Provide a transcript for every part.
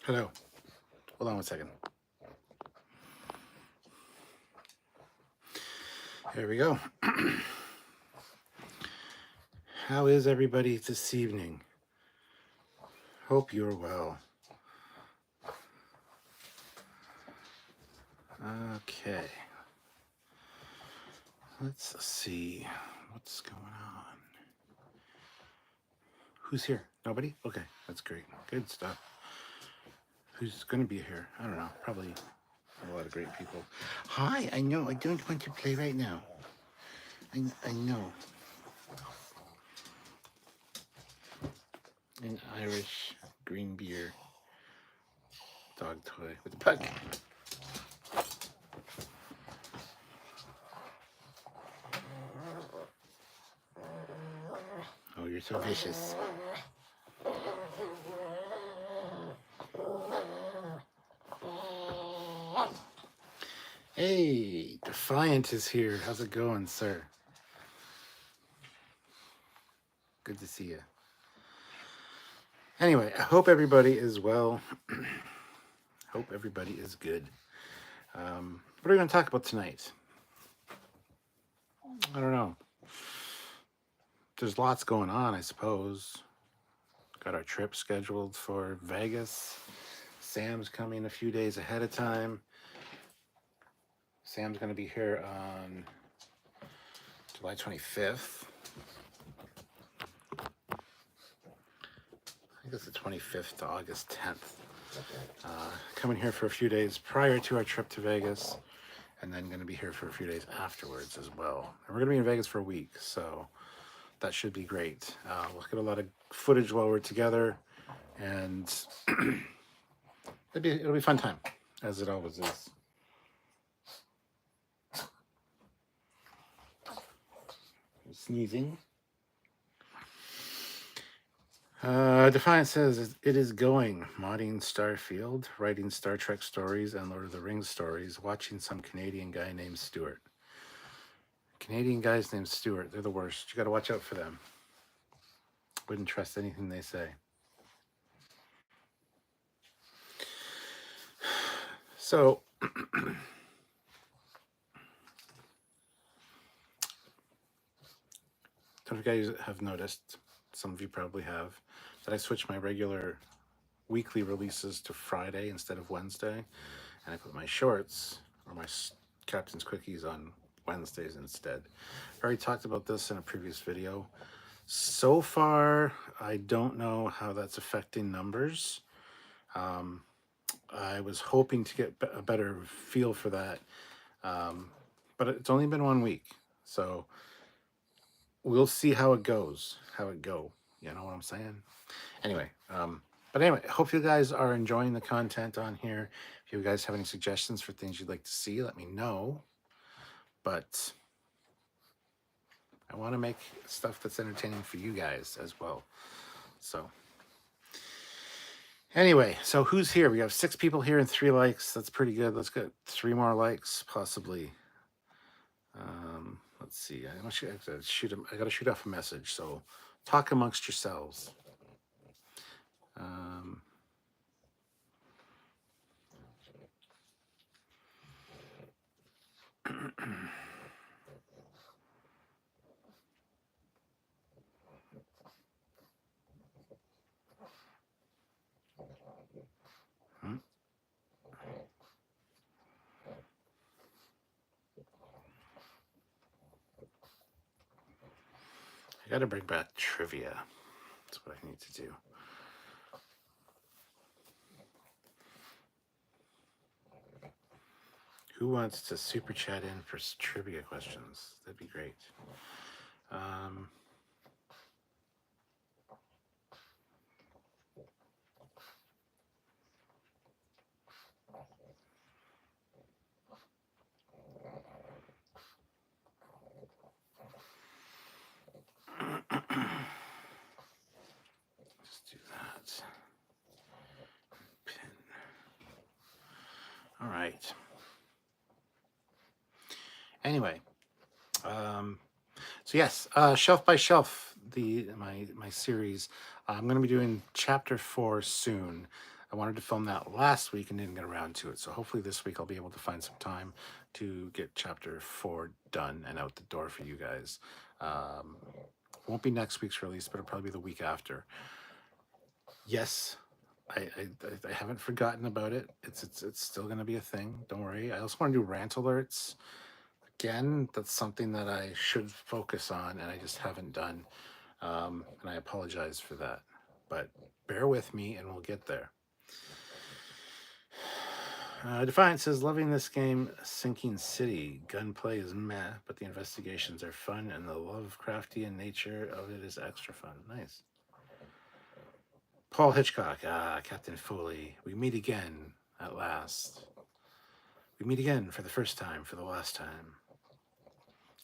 Hello. Hold on one second. There we go. How is everybody this evening? Hope you're well. Okay. Let's see what's going on. Who's here? Nobody? Okay, that's great. Good stuff. Who's going to be here? I don't know. Probably a lot of great people. Hi, I know. I don't want to play right now. I know. An Irish green beer dog toy with a puck. Oh, you're so vicious. Hey, Defiant is here. How's it going, sir? Good to see you. Anyway, I hope everybody is well. Hope everybody is good. What are we going to talk about tonight? I don't know. There's lots going on, I suppose. Got our trip scheduled for Vegas. Sam's coming a few days ahead of time. Sam's going to be here on July 25th. I think it's the 25th to August 10th. Coming here for a few days prior to our trip to Vegas, and then going to be here for a few days afterwards as well. And we're going to be in Vegas for a week, so that should be great. We'll get a lot of footage while we're together, and it'll be a fun time, as it always is. Sneezing. Defiant says it is going. Modding Starfield, writing Star Trek stories and Lord of the Rings stories, watching some Canadian guy named Stuart. Canadian guys named Stuart, they're the worst. You got to watch out for them. Wouldn't trust anything they say. So, don't know if you guys have noticed, some of you probably have, that I switched my regular weekly releases to Friday instead of Wednesday, and I put my shorts or my Captain's Quickies on Wednesdays instead. I already talked about this in a previous video. So far, I don't know how that's affecting numbers. I was hoping to get a better feel for that, but it's only been 1 week, so we'll see how it goes. You know what I'm saying? Anyway, but anyway, I hope you guys are enjoying the content on here. If you guys have any suggestions for things you'd like to see, let me know. But I want to make stuff that's entertaining for you guys as well. So anyway, so who's here? We have 6 people here and 3 likes. That's pretty good. Let's get 3 more likes, possibly. Let's see. I got to shoot off a message. So talk amongst yourselves. I got to bring back trivia. That's what I need to do. Who wants to super chat in for trivia questions? That'd be great. Let's do that. Pin. All right. Anyway, so yes, Shelf by Shelf, my series. I'm going to be doing chapter 4 soon. I wanted to film that last week and didn't get around to it. So hopefully this week I'll be able to find some time to get chapter 4 done and out the door for you guys. Won't be next week's release, but it'll probably be the week after. Yes, I haven't forgotten about it. It's still going to be a thing. Don't worry. I also want to do rant alerts. Again, that's something that I should focus on, and I just haven't done. And I apologize for that. But bear with me, and we'll get there. Defiant says, loving this game, Sinking City. Gunplay is meh, but the investigations are fun, and the Lovecraftian nature of it is extra fun. Nice. Paul Hitchcock, Captain Foley. We meet again at last. We meet again for the first time, for the last time.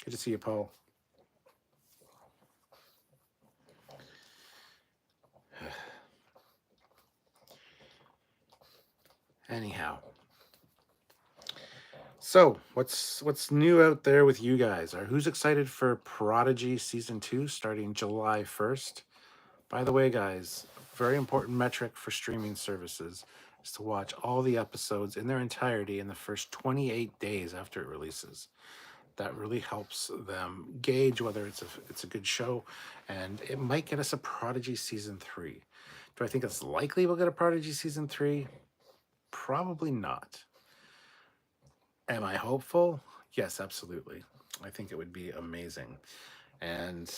Good to see you, Paul. Anyhow. So, what's new out there with you guys? Who's excited for Prodigy Season 2 starting July 1st? By the way, guys, very important metric for streaming services is to watch all the episodes in their entirety in the first 28 days after it releases. That really helps them gauge whether it's a good show, and it might get us a Prodigy Season 3. Do I think it's likely we'll get a Prodigy Season 3? Probably not. Am I hopeful? Yes, absolutely. I think it would be amazing. And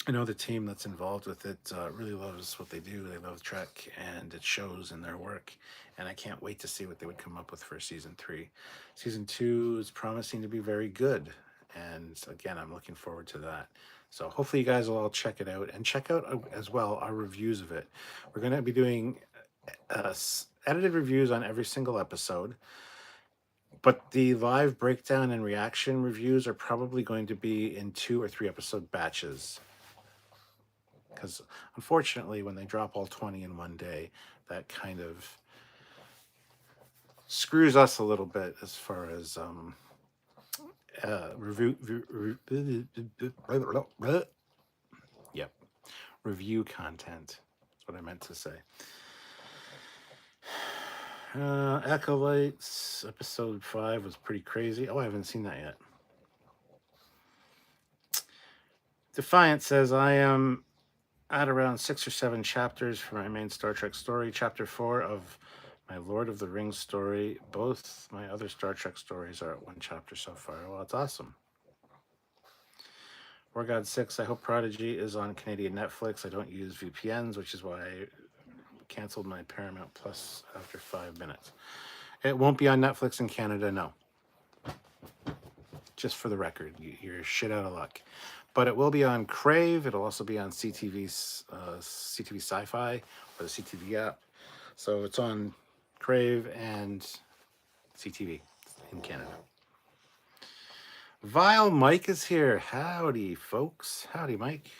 I know the team that's involved with it really loves what they do. They love Trek, and it shows in their work. And I can't wait to see what they would come up with for Season 3. Season 2 is promising to be very good. And again, I'm looking forward to that. So hopefully you guys will all check it out. And check out as well our reviews of it. We're going to be doing edited reviews on every single episode. But the live breakdown and reaction reviews are probably going to be in 2 or 3 episode batches. Because unfortunately, when they drop all 20 in one day, that kind of screws us a little bit as far as review content. That's what I meant to say. Acolytes, episode 5 was pretty crazy. Oh, I haven't seen that yet. Defiant says, I am at around 6 or 7 chapters for my main Star Trek story. Chapter 4 of my Lord of the Rings story. Both my other Star Trek stories are at 1 chapter so far. Well, that's awesome. War God 6, I hope Prodigy is on Canadian Netflix. I don't use VPNs, which is why I canceled my Paramount Plus after 5 minutes. It won't be on Netflix in Canada, no. Just for the record, you're shit out of luck. But it will be on Crave. It'll also be on CTV Sci-Fi, or the CTV app. So it's on Crave and CTV in Canada. Vile Mike is here. Howdy, folks. Howdy, Mike.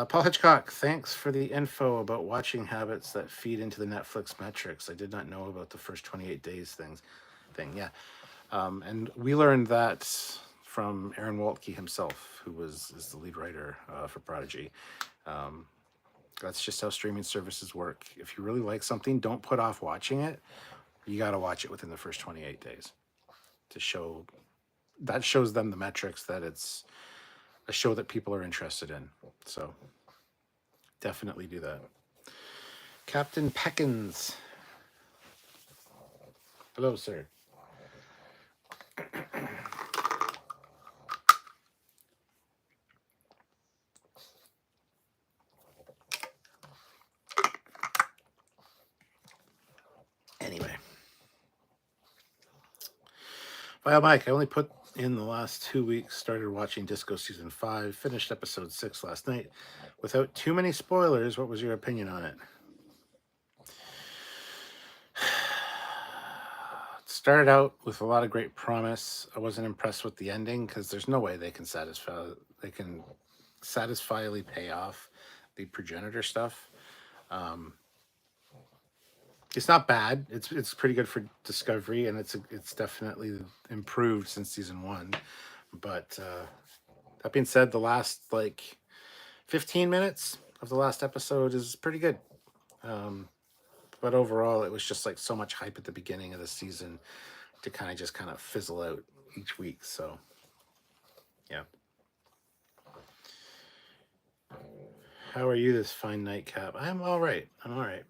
Paul Hitchcock, thanks for the info about watching habits that feed into the Netflix metrics. I did not know about the first 28 days thing. Yeah. And we learned that from Aaron Waltke himself, who is the lead writer for Prodigy. That's just how streaming services work. If you really like something, don't put off watching it. You got to watch it within the first 28 days to show. That shows them the metrics that it's a show that people are interested in. So definitely do that. Captain Peckins. Hello, sir. Anyway. Well, Mike, I only put in the last 2 weeks, started watching Disco Season 5, finished episode 6 last night. Without too many spoilers, what was your opinion on it? It started out with a lot of great promise. I wasn't impressed with the ending because there's no way they can satisfyingly pay off the progenitor stuff. It's not bad. It's pretty good for Discovery, and it's definitely improved since season 1. But that being said, the last 15 minutes of the last episode is pretty good. But overall, it was just like so much hype at the beginning of the season to kind of fizzle out each week. So, yeah. How are you this fine nightcap? I'm all right. I'm all right.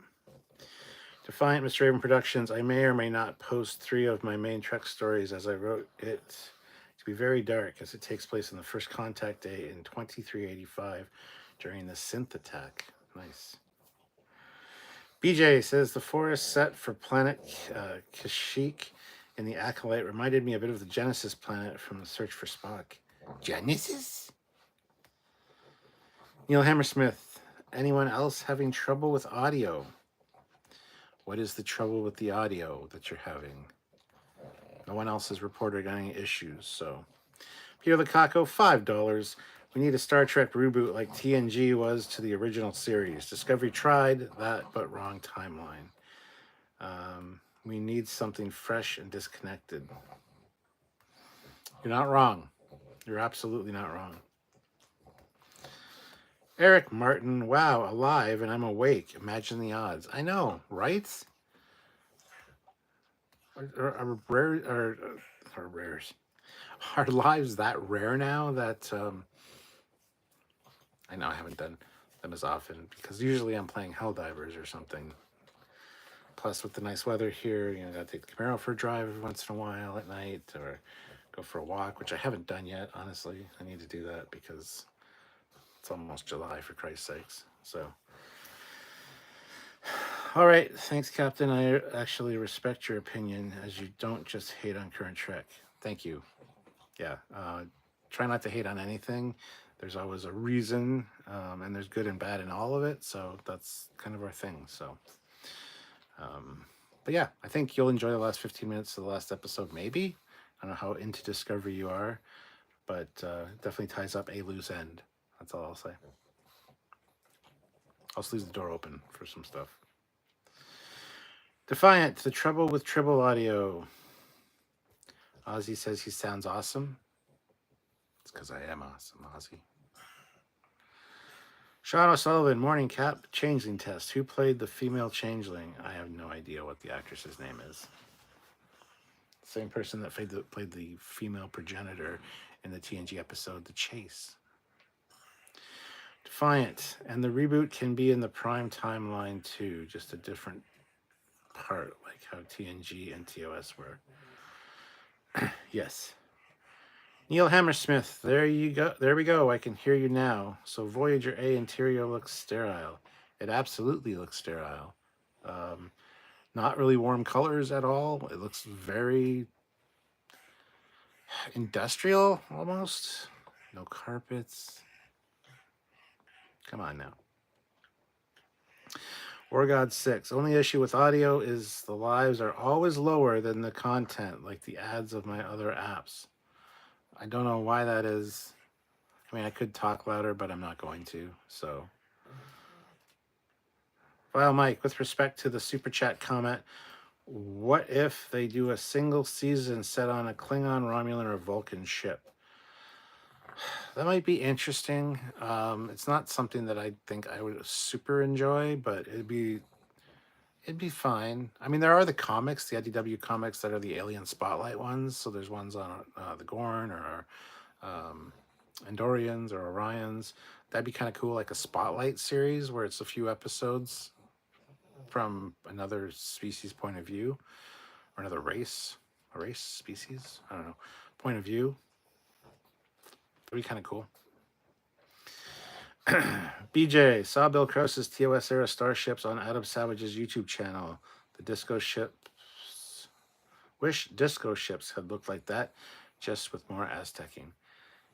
Defiant Mr. Raven Productions. I may or may not post 3 of my main Trek stories as I wrote it to be very dark as it takes place on the first contact day in 2385 during the synth attack. Nice. BJ says the forest set for planet Kashyyyk in the Acolyte reminded me a bit of the Genesis planet from the Search for Spock. Genesis? Neil Hammersmith. Anyone else having trouble with audio? What is the trouble with the audio that you're having? No one else has reported any issues, so. Peter Lukaku, $5. We need a Star Trek reboot like TNG was to the original series. Discovery tried that, but wrong timeline. We need something fresh and disconnected. You're not wrong. You're absolutely not wrong. Eric Martin, wow, alive and I'm awake. Imagine the odds. I know, right? Are lives that rare now that I know I haven't done them as often because usually I'm playing Helldivers or something. Plus, with the nice weather here, you know, I gotta take the Camaro for a drive every once in a while at night or go for a walk, which I haven't done yet, honestly. I need to do that because it's almost July, for Christ's sakes. So, all right. Thanks, Captain. I actually respect your opinion as you don't just hate on current Trek. Thank you. Yeah. Try not to hate on anything. There's always a reason, and there's good and bad in all of it. So that's kind of our thing. So, but yeah, I think you'll enjoy the last 15 minutes of the last episode, maybe. I don't know how into Discovery you are, but it definitely ties up a loose end. That's all I'll say. I'll just leave the door open for some stuff. Defiant, the trouble with Tribble audio. Ozzy says he sounds awesome. It's because I am awesome, Ozzy. Sean O'Sullivan, morning cap, changeling test. Who played the female changeling? I have no idea what the actress's name is. Same person that played the female progenitor in the TNG episode The Chase. Defiant, and the reboot can be in the Prime timeline too, just a different part, like how TNG and TOS were. Yes. Neil Hammersmith, there you go. There we go. I can hear you now. So Voyager A interior looks sterile. It absolutely looks sterile. Not really warm colors at all. It looks very industrial almost. No carpets. Come on now. Orgod 6. Only issue with audio is the lives are always lower than the content, like the ads of my other apps. I don't know why that is. I mean, I could talk louder, but I'm not going to. So, well, Mike, with respect to the super chat comment, what if they do a single season set on a Klingon, Romulan, or Vulcan ship? That might be interesting. It's not something that I think I would super enjoy, but it'd be fine. I mean, there are the comics, the IDW comics that are the Alien Spotlight ones. So there's ones on the Gorn or Andorians or Orions. That'd be kind of cool, like a Spotlight series where it's a few episodes from another species point of view or another race, species, I don't know, point of view. That'd be kind of cool. BJ, saw Bill Krause's TOS era starships on Adam Savage's YouTube channel. The disco ships. Wish disco ships had looked like that, just with more Aztecing.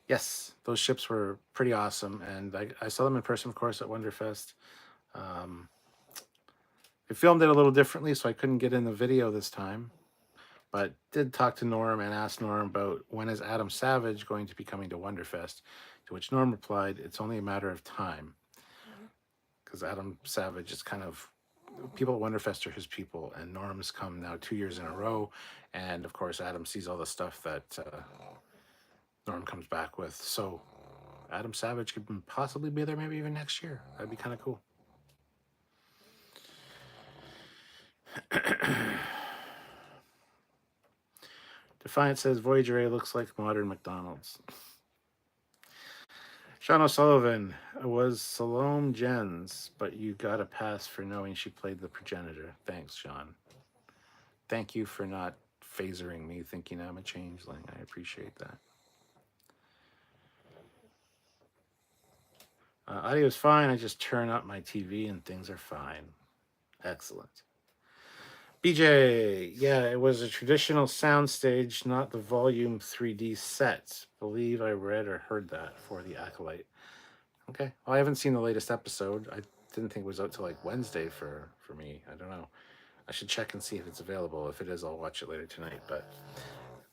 Yes, those ships were pretty awesome, and I saw them in person, of course, at Wonderfest. I filmed it a little differently, so I couldn't get in the video this time, but did talk to Norm and asked Norm about when is Adam Savage going to be coming to Wonderfest, to which Norm replied, it's only a matter of time, because Adam Savage is kind of, people at Wonderfest are his people, and Norm's come now 2 years in a row, and of course Adam sees all the stuff that Norm comes back with, so Adam Savage could possibly be there maybe even next year. That'd be kind of cool. Defiant says Voyager A looks like modern McDonald's. Sean O'Sullivan was Salome Jens, but you got a pass for knowing she played the progenitor. Thanks, Sean. Thank you for not phasering me thinking I'm a changeling. I appreciate that. Audio's fine. I just turn up my TV and things are fine. Excellent. BJ, yeah, it was a traditional soundstage, not the volume 3D set. Believe I read or heard that for the Acolyte. Okay. Well, I haven't seen the latest episode. I didn't think it was out till like Wednesday for me. I don't know. I should check and see if it's available. If it is, I'll watch it later tonight. But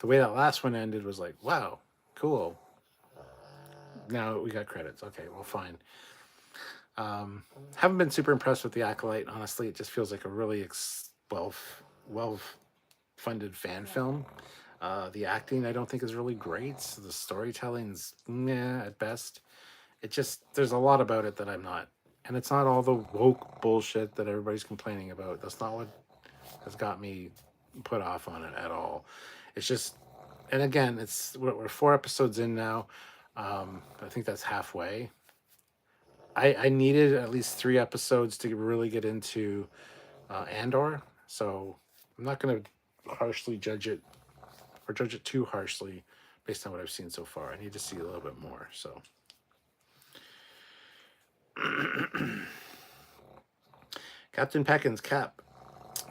the way that last one ended was like, wow, cool. Now we got credits. Okay, well, fine. Haven't been super impressed with the Acolyte. Honestly, it just feels like a really well funded fan film. The acting I don't think is really great. The storytelling's meh at best. It just there's a lot about it that I'm not, and it's not all the woke bullshit that everybody's complaining about. That's not what has got me put off on it at all. It's just, and again, we're 4 episodes in now. I think that's halfway. I needed at least 3 episodes to really get into Andor, so I'm not going to harshly judge it or judge it too harshly based on what I've seen so far. I need to see a little bit more. So. Captain Peckins, Cap.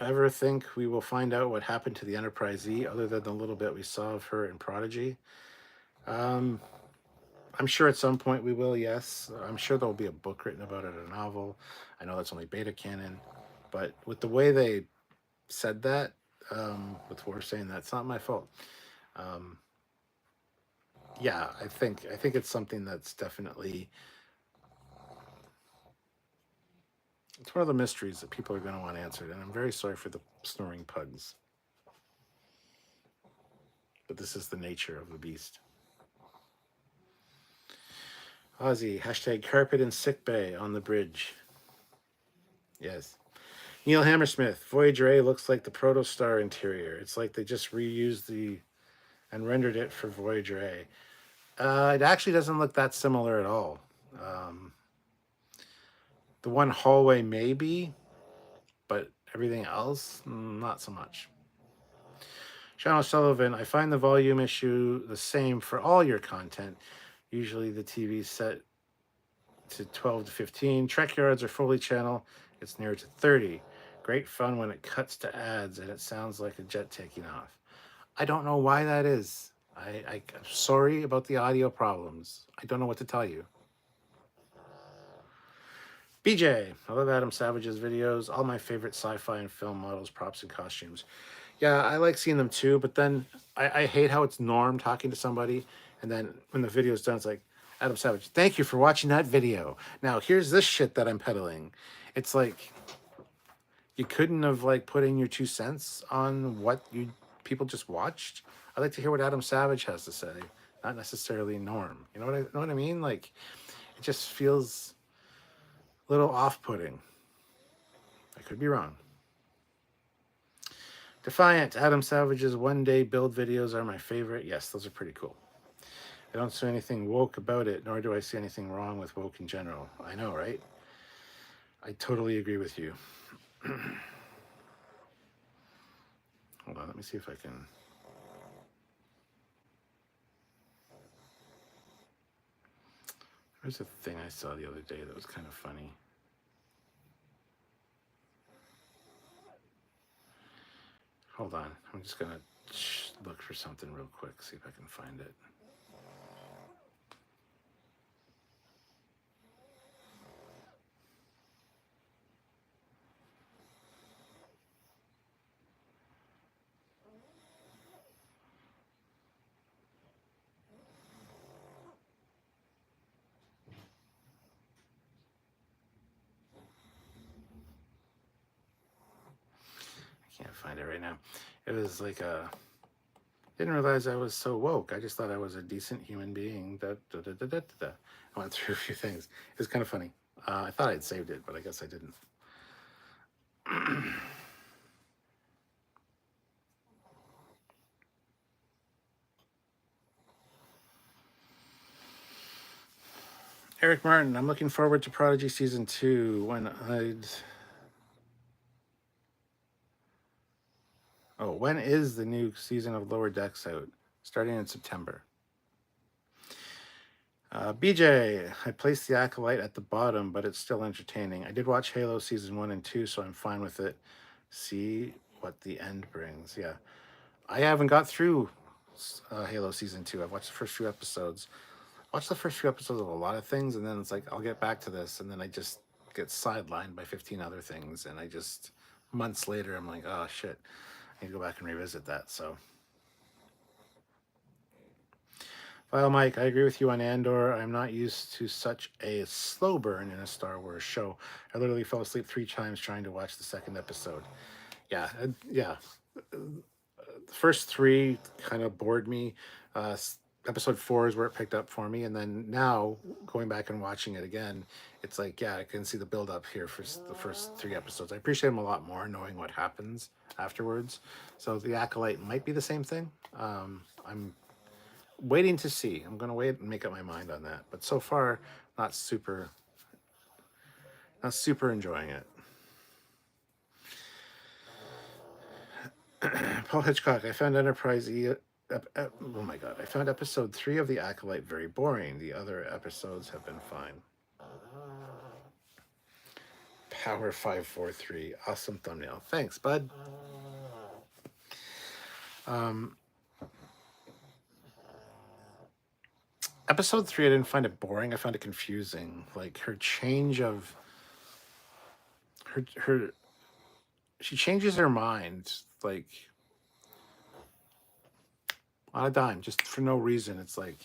Ever think we will find out what happened to the Enterprise E other than the little bit we saw of her in Prodigy? I'm sure at some point we will, yes. I'm sure there'll be a book written about it, a novel. I know that's only beta canon. But with the way they said that, with War saying that's not my fault. Yeah, I think it's something that's definitely... It's one of the mysteries that people are going to want answered, and I'm very sorry for the snoring pugs. But this is the nature of the beast. Ozzy, hashtag carpet and sickbay on the bridge. Yes. Neil Hammersmith, Voyager A looks like the Protostar interior. It's like they just reused and rendered it for Voyager A. It actually doesn't look that similar at all. The one hallway maybe, but everything else, not so much. Sean O'Sullivan, I find the volume issue the same for all your content. Usually the TV's set to 12 to 15. Trekyards or Foley channel, it's near to 30. Great fun when it cuts to ads and it sounds like a jet taking off. I don't know why that is. I'm sorry about the audio problems. I don't know what to tell you. BJ, I love Adam Savage's videos. All my favorite sci-fi and film models, props, and costumes. Yeah, I like seeing them too, but then I hate how it's Norm talking to somebody, and then when the video's done, it's like, Adam Savage, thank you for watching that video. Now, here's this shit that I'm peddling. It's like, you couldn't have like put in your 2 cents on what people just watched. I'd like to hear what Adam Savage has to say, not necessarily Norm. You know what I mean? Like, it just feels a little off-putting. I could be wrong. Defiant, Adam Savage's one-day build videos are my favorite. Yes, those are pretty cool. I don't see anything woke about it, nor do I see anything wrong with woke in general. I know, right? I totally agree with you. Hold on, let me see if I can... There's a thing I saw the other day that was kind of funny. Hold on, I'm just gonna look for something real quick, see if I can find it. I can't find it right now. It was like didn't realize I was so woke. I just thought I was a decent human being. I went through a few things. It was kind of funny. I thought I'd saved it, but I guess I didn't. Eric Martin, I'm looking forward to Prodigy Season 2 when I'd... Oh, when is the new season of Lower Decks out? Starting in September. BJ, I placed the Acolyte at the bottom, but it's still entertaining. I did watch Halo Season 1 and 2, so I'm fine with it. See what the end brings. Yeah. I haven't got through Halo Season 2. I've watched the first few episodes. Watched the first few episodes of a lot of things, and then it's like, I'll get back to this, and then I just get sidelined by 15 other things, and I just, months later, I'm like, oh, shit. I need to go back and revisit that, so... Well, Mike, I agree with you on Andor. I'm not used to such a slow burn in a Star Wars show. I literally fell asleep 3 times trying to watch the second episode. Yeah, yeah. The first 3 kind of bored me. Episode 4 is where it picked up for me, and then now going back and watching it again, it's like, yeah, I can see the build up here for the first 3 episodes. I appreciate them a lot more knowing what happens afterwards. So the Acolyte might be the same thing. I'm waiting to see. I'm gonna wait and make up my mind on that. But so far, not super enjoying it. Paul Hitchcock, I found Enterprise oh my god, I found episode 3 of The Acolyte very boring. The other episodes have been fine. Power 543, awesome thumbnail. Thanks, bud. Episode 3, I didn't find it boring. I found it confusing. Like her change of her she changes her mind like on a dime, just for no reason. It's like,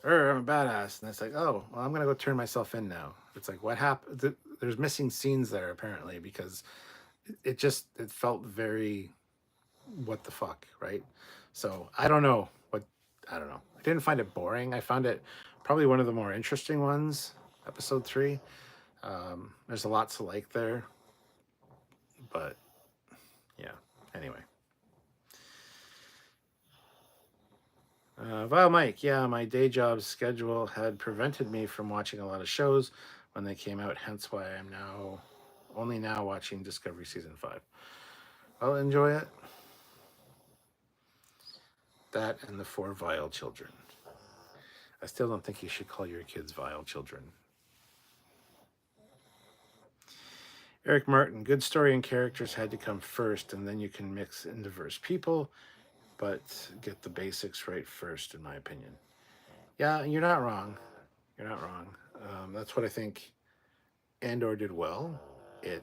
I'm a badass, and it's like, oh, well, I'm gonna go turn myself in now. It's like, what happened? There's missing scenes there apparently, because it felt very, what the fuck, right? So I don't know. I didn't find it boring. I found it probably one of the more interesting ones. Episode 3. There's a lot to like there, but yeah. Anyway. Vile Mike, yeah, my day job schedule had prevented me from watching a lot of shows when they came out, hence why I'm only now watching Discovery Season 5. I'll enjoy it. That and the 4 vile children. I still don't think you should call your kids vile children. Eric Martin, good story and characters had to come first, and then you can mix in diverse people, but get the basics right first, in my opinion. Yeah, you're not wrong. You're not wrong. That's what I think Andor did well. The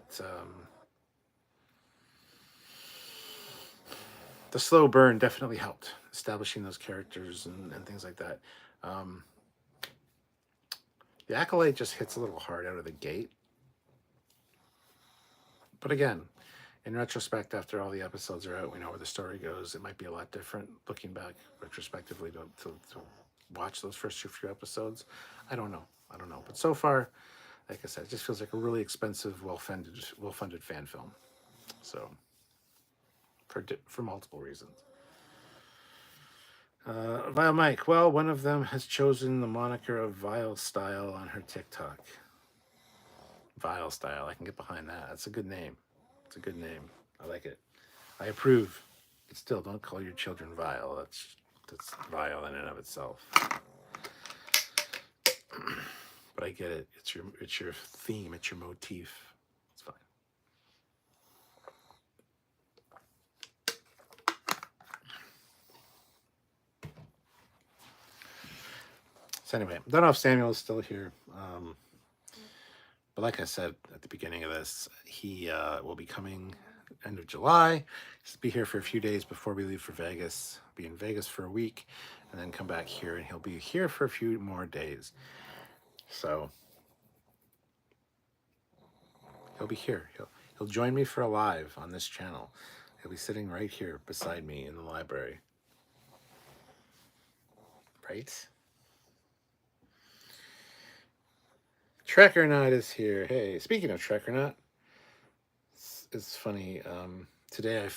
slow burn definitely helped establishing those characters and things like that. The Acolyte just hits a little hard out of the gate. But again, in retrospect, after all the episodes are out, we know where the story goes. It might be a lot different looking back retrospectively to watch those first few episodes. I don't know. But so far, like I said, it just feels like a really expensive, well-funded fan film. So, for multiple reasons. Vile Mike, well, one of them has chosen the moniker of Vile Style on her TikTok. Vile Style, I can get behind that. That's a good name. It's a good name. I like it. I approve. But still, don't call your children vile. That's vile in and of itself. But I get it. It's your theme. It's your motif. It's fine. So anyway, I don't know if Samuel is still here. But like I said at the beginning of this, he will be coming end of July. He'll be here for a few days before we leave for Vegas. Be in Vegas for a week, and then come back here, and he'll be here for a few more days. So he'll be here. He'll join me for a live on this channel. He'll be sitting right here beside me in the library. Right? Trekyards is here. Hey, speaking of Trekyards, it's funny. Today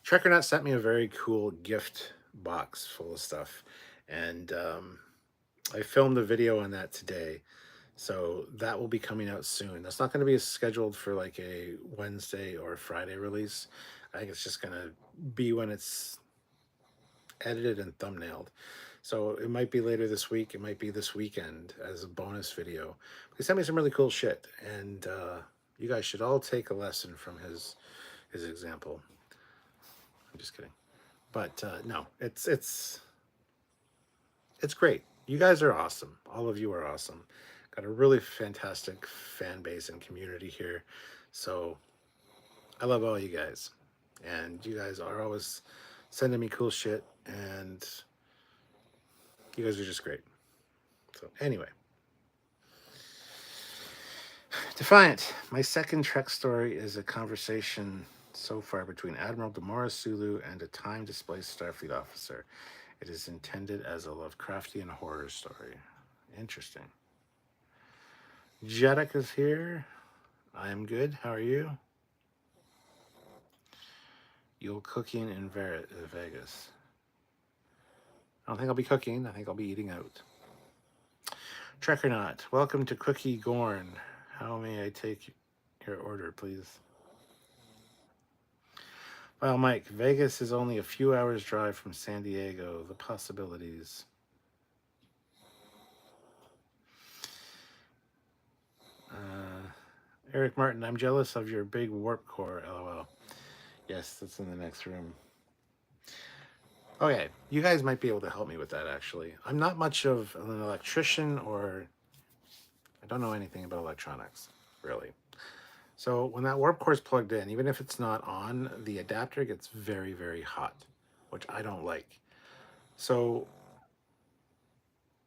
Trekyards sent me a very cool gift box full of stuff, and I filmed a video on that today. So that will be coming out soon. That's not going to be scheduled for like a Wednesday or Friday release. I think it's just going to be when it's edited and thumbnailed. So it might be later this week. It might be this weekend as a bonus video. He sent me some really cool shit, and you guys should all take a lesson from his example. I'm just kidding, but no, it's great. You guys are awesome. All of you are awesome. Got a really fantastic fan base and community here. So I love all you guys. And you guys are always sending me cool shit. And you guys are just great. So, anyway, Defiant. My second Trek story is a conversation so far between Admiral Demora Sulu and a time displaced Starfleet officer. It is intended as a Lovecraftian horror story. Interesting. Jedek is here. I am good. How are you? You'll cooking in Vegas. I don't think I'll be cooking. I think I'll be eating out. Trek or not, welcome to Cookie Gorn. How may I take your order, please? Well, Mike, Vegas is only a few hours' drive from San Diego. The possibilities. Eric Martin, I'm jealous of your big warp core, lol. Yes, that's in the next room. Okay, you guys might be able to help me with that, actually. I'm not much of an electrician, or I don't know anything about electronics, really. So when that warp core is plugged in, even if it's not on, the adapter gets very, very hot, which I don't like. So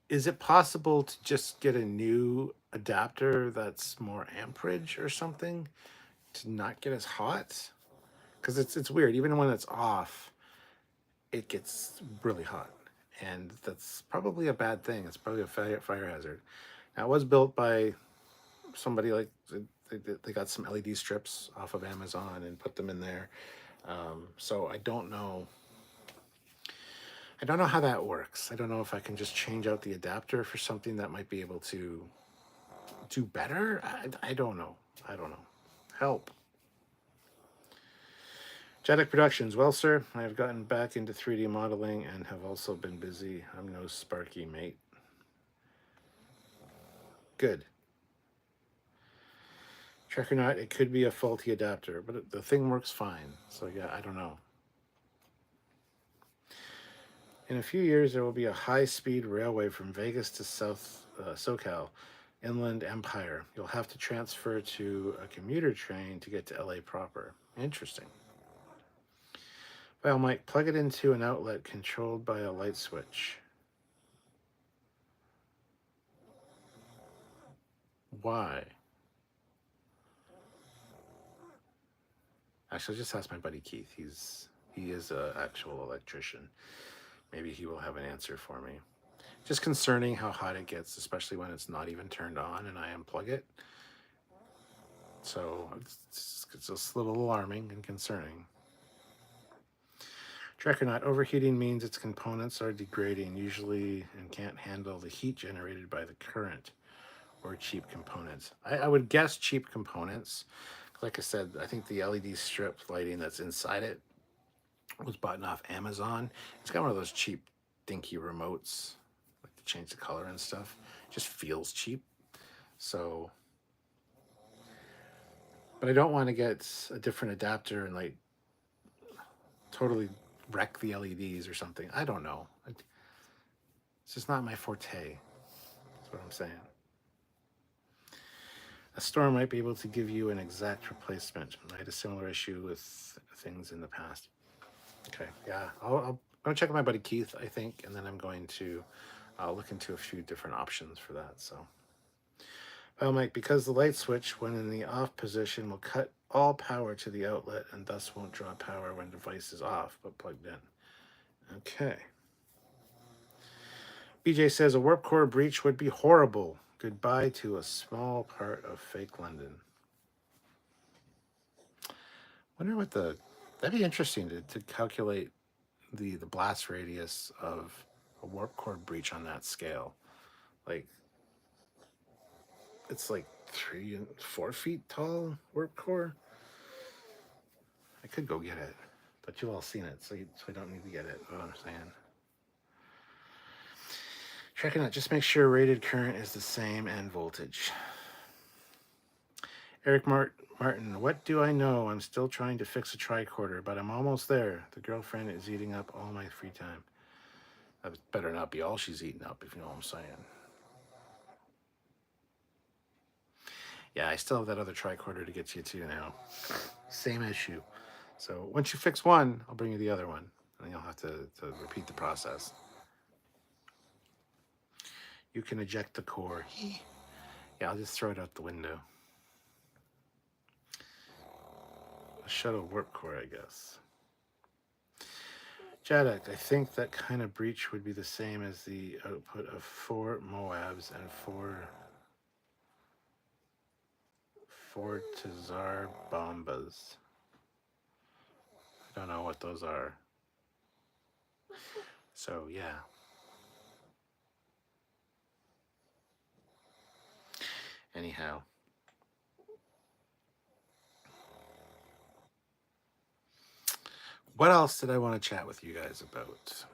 is it possible to just get a new adapter that's more amperage or something to not get as hot? Because it's weird. Even when it's off, it gets really hot, and that's probably a bad thing. It's probably a fire hazard. Now, it was built by somebody like they got some LED strips off of Amazon and put them in there. So I don't know. I don't know how that works. I don't know if I can just change out the adapter for something that might be able to do better. I don't know. I don't know. Help. Jedek Productions. Well, sir, I have gotten back into 3D modeling and have also been busy. I'm no Sparky, mate. Good. Trek or not, it could be a faulty adapter, but the thing works fine. So, yeah, I don't know. In a few years, there will be a high-speed railway from Vegas to South SoCal, Inland Empire. You'll have to transfer to a commuter train to get to LA proper. Interesting. Well, Mike, plug it into an outlet controlled by a light switch. Why? Actually, just ask my buddy Keith. He is an actual electrician. Maybe he will have an answer for me. Just concerning how hot it gets, especially when it's not even turned on and I unplug it. So it's just a little alarming and concerning. Trek or not, overheating means its components are degrading, usually, and can't handle the heat generated by the current or cheap components. I would guess cheap components. Like I said, I think the LED strip lighting that's inside it was bought off Amazon. It's got one of those cheap, dinky remotes, like to change the color and stuff. It just feels cheap. So, but I don't want to get a different adapter and like totally wreck the LEDs or something. I don't know. It's just not my forte. That's what I'm saying. A store might be able to give you an exact replacement. I had a similar issue with things in the past. Okay, yeah, I'm going to check with my buddy Keith, I think, and then I'm going to look into a few different options for that. So, well, Mike, because the light switch, when in the off position, will cut all power to the outlet and thus won't draw power when device is off but plugged in. Okay. BJ says a warp core breach would be horrible. Goodbye to a small part of fake London. Wonder what that'd be interesting to calculate the blast radius of a warp core breach on that scale. Like, It's like 3 and 4 feet tall warp core. I could go get it, but you've all seen it, so I don't need to get it. What I'm saying. Checking it. Just make sure rated current is the same and voltage. Eric Martin, what do I know? I'm still trying to fix a tricorder, but I'm almost there. The girlfriend is eating up all my free time. That better not be all she's eating up, if you know what I'm saying. Yeah, I still have that other tricorder to get you to now. Same issue. So once you fix one, I'll bring you the other one, and you'll have to repeat the process. You can eject the core. Yeah, I'll just throw it out the window. A shuttle warp core, I guess. Jadek, I think that kind of breach would be the same as the output of 4 Moabs and 4 Tazar Bombas. I don't know what those are. So, yeah. Anyhow. What else did I want to chat with you guys about?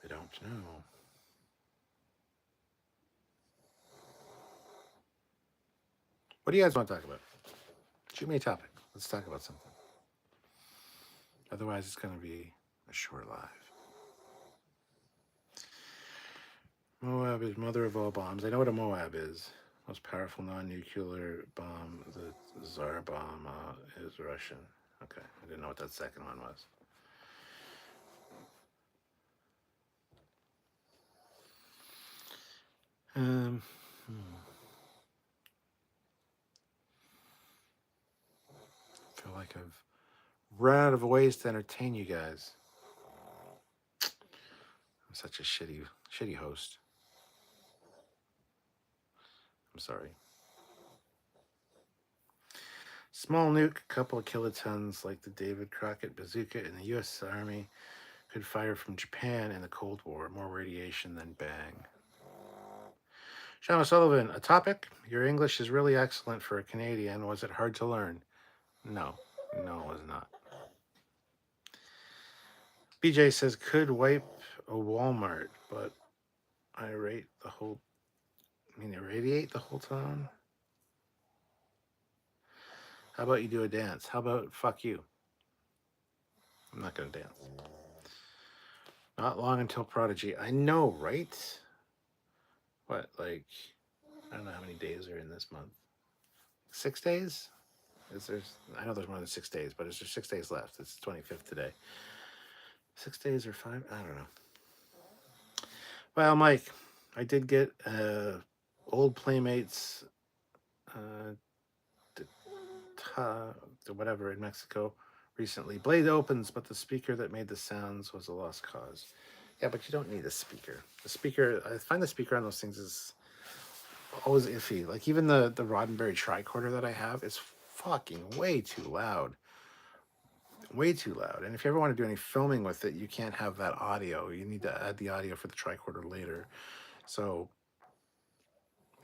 I don't know. What do you guys want to talk about? Shoot me a topic. Let's talk about something. Otherwise, it's going to be a short live. Moab is mother of all bombs. I know what a Moab is. Most powerful non-nuclear bomb. The Tsar bomb is Russian. Okay, I didn't know what that second one was. I feel like I've run out of ways to entertain you guys. I'm such a shitty host. I'm sorry. Small nuke, a couple of kilotons like the David Crockett bazooka in the U.S. Army could fire from Japan in the Cold War. More radiation than bang. Sean O'Sullivan, a topic? Your English is really excellent for a Canadian. Was it hard to learn? No, it was not. BJ says, could wipe a Walmart, but irradiate the whole town? How about you do a dance? How about fuck you? I'm not going to dance. Not long until Prodigy. I know, right? What, like, I don't know how many days are in this month. 6 days? I know there's more than 6 days, but is there 6 days left? It's the 25th today. 6 days or 5? I don't know. Well, Mike, I did get old Playmates, whatever, in Mexico recently. Blade opens, but the speaker that made the sounds was a lost cause. Yeah, but you don't need a speaker. I find the speaker on those things is always iffy. Like even the Roddenberry tricorder that I have is fucking way too loud. Way too loud. And if you ever want to do any filming with it, you can't have that audio. You need to add the audio for the tricorder later. So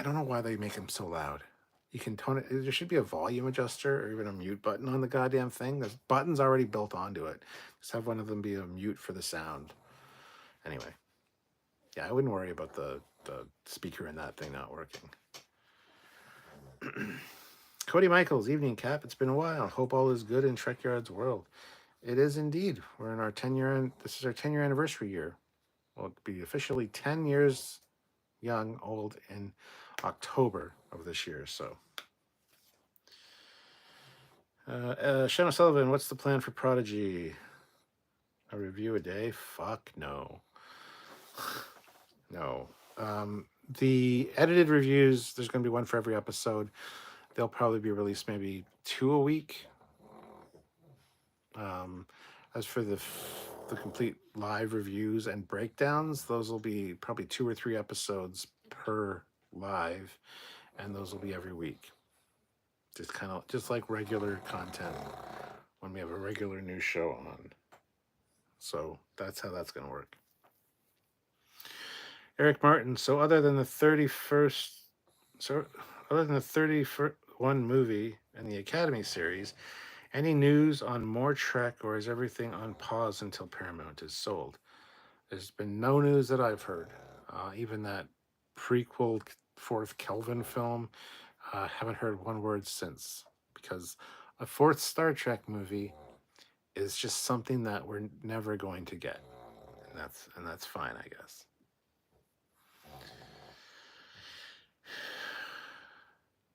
I don't know why they make them so loud. You can tone it. There should be a volume adjuster or even a mute button on the goddamn thing. There's buttons already built onto it. Just have one of them be a mute for the sound. Anyway, yeah, I wouldn't worry about the speaker in that thing not working. Cody Michaels, evening, Cap. It's been a while. Hope all is good in Trekyards world. It is indeed. We're in our 10-year. This is our 10-year anniversary year. We'll be officially 10 years old in October of this year. So, Sean O'Sullivan, what's the plan for Prodigy? A review a day? Fuck no. No. The edited reviews, there's going to be one for every episode. They'll probably be released maybe 2 a week. As for the complete live reviews and breakdowns, those will be probably 2 or 3 episodes per live, and those will be every week. Just like regular content when we have a regular news show on. So that's how that's going to work. Eric Martin. So other than the 31st, so other than the 31 movie and the Academy series, any news on more Trek, or is everything on pause until Paramount is sold? There's been no news that I've heard. Even that prequel fourth Kelvin film, haven't heard one word since, because a fourth Star Trek movie is just something that we're never going to get, and that's fine, I guess.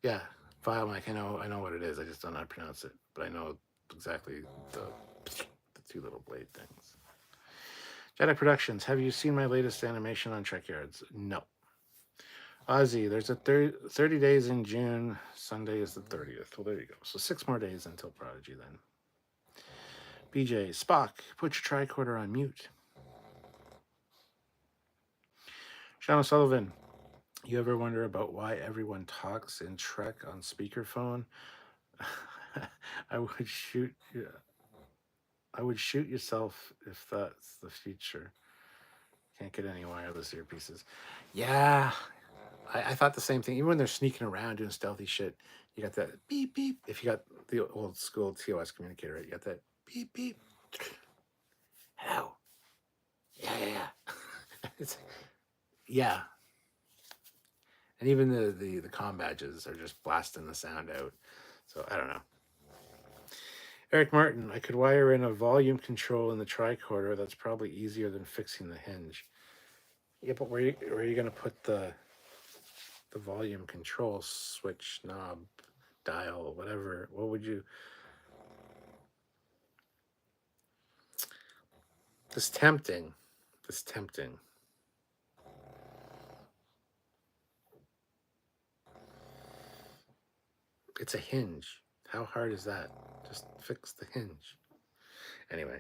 Yeah, file Mike. I know what it is. I just don't know how to pronounce it, but I know exactly the two little blade things. Jedi Productions. Have you seen my latest animation on Trekyards? No. Ozzy, there's a 30 days in June. Sunday is the 30th. Well, there you go. So 6 more days until Prodigy then. BJ, Spock, put your tricorder on mute. Sean O'Sullivan, you ever wonder about why everyone talks in Trek on speakerphone? I would shoot you. I would shoot yourself if that's the future. Can't get any wireless earpieces. Yeah, I thought the same thing. Even when they're sneaking around doing stealthy shit, you got that beep beep. If you got the old school TOS communicator, right? You got that beep beep. Hello. Yeah, yeah, yeah. It's, yeah. And even the comm badges are just blasting the sound out. So I don't know. Eric Martin, I could wire in a volume control in the tricorder. That's probably easier than fixing the hinge. Yeah, but where are you going to put the volume control switch knob dial whatever? What would you? This tempting. This tempting. It's a hinge. How hard is that? Just fix the hinge. Anyway.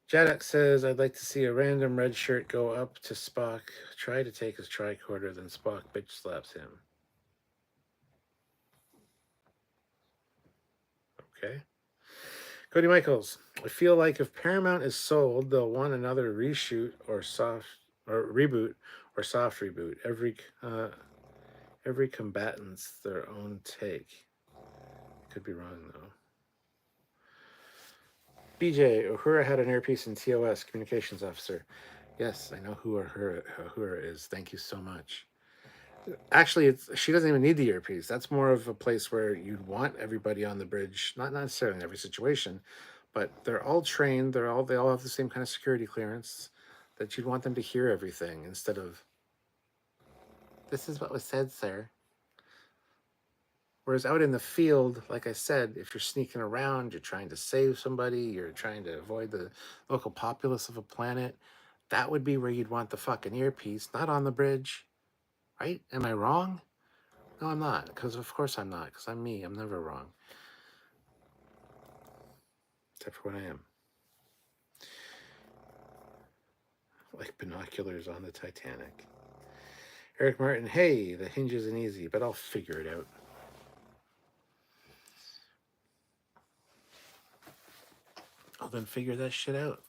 Jadok says, I'd like to see a random red shirt go up to Spock, try to take his tricorder, then Spock bitch slaps him. Okay. Cody Michaels, I feel like if Paramount is sold, they'll want another reshoot or soft or reboot or soft reboot. Every combatant's their own take. Could be wrong though. BJ, Uhura had an earpiece in TOS, communications officer. Yes, I know who Uhura is. Thank you so much. Actually, she doesn't even need the earpiece. That's more of a place where you'd want everybody on the bridge, not necessarily in every situation, but they're all trained. They all have the same kind of security clearance. That you'd want them to hear everything instead of, this is what was said, sir. Whereas out in the field, like I said, if you're sneaking around, you're trying to save somebody, you're trying to avoid the local populace of a planet, that would be where you'd want the fucking earpiece, not on the bridge. Right? Am I wrong? No, I'm not. Because of course I'm not. Because I'm me. I'm never wrong. Except for when I am. Like binoculars on the Titanic. Eric Martin, hey, the hinge isn't easy, but I'll figure it out. I'll then figure that shit out.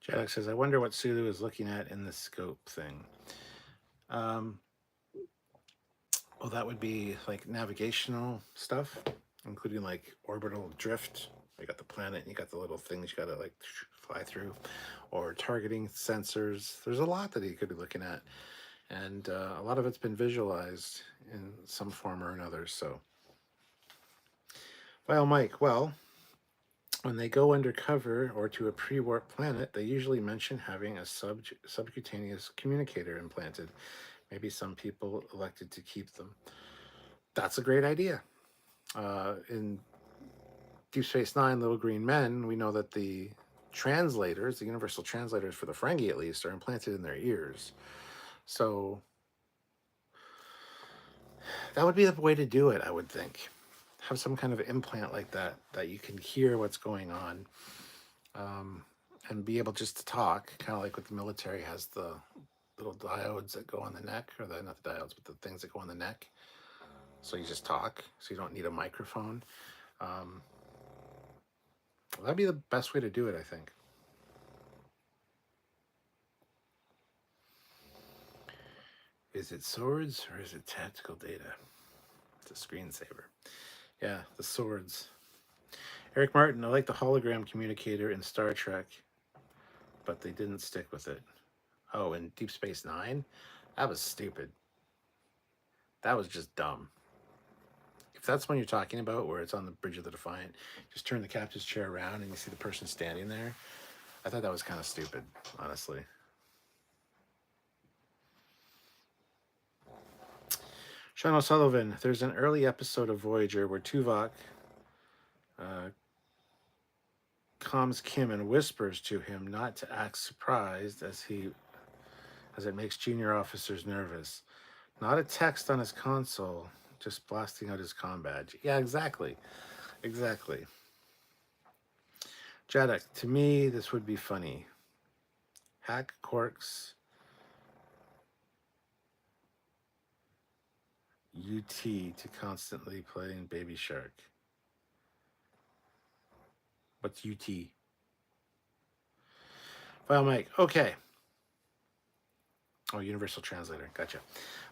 Jadok says, I wonder what Sulu is looking at in the scope thing. Well, that would be like navigational stuff, including like orbital drift. You got the planet, and you got the little things you got to like fly through, or targeting sensors. There's a lot that he could be looking at, and a lot of it's been visualized in some form or another. So, well, Mike, well, when they go undercover or to a pre-warp planet, they usually mention having a subcutaneous communicator implanted. Maybe some people elected to keep them. That's a great idea. In Deep Space Nine, Little Green Men, we know that the translators, the universal translators for the Ferengi at least, are implanted in their ears. So that would be the way to do it, I would think. Have some kind of implant like that that you can hear what's going on, um, and be able just to talk, kind of like what the military has, the little diodes that go on the neck, or the not the diodes, but the things that go on the neck. So you just talk, so you don't need a microphone. Um, that'd be the best way to do it, I think. Is it swords or is it tactical data? It's a screensaver. Yeah, the swords. Eric Martin, I like the hologram communicator in Star Trek, but they didn't stick with it. Oh, in Deep Space Nine? That was stupid. That was just dumb. If that's one you're talking about, where it's on the bridge of the Defiant, just turn the captain's chair around and you see the person standing there. I thought that was kind of stupid, honestly. Sean O'Sullivan, there's an early episode of Voyager where Tuvok calms Kim and whispers to him not to act surprised as it makes junior officers nervous. Not a text on his console, just blasting out his comm badge. Yeah, exactly. Exactly. Jadek, to me, this would be funny. Hack Quark's UT to constantly playing Baby Shark. What's UT? Well, Mike, okay. Oh, Universal Translator. Gotcha.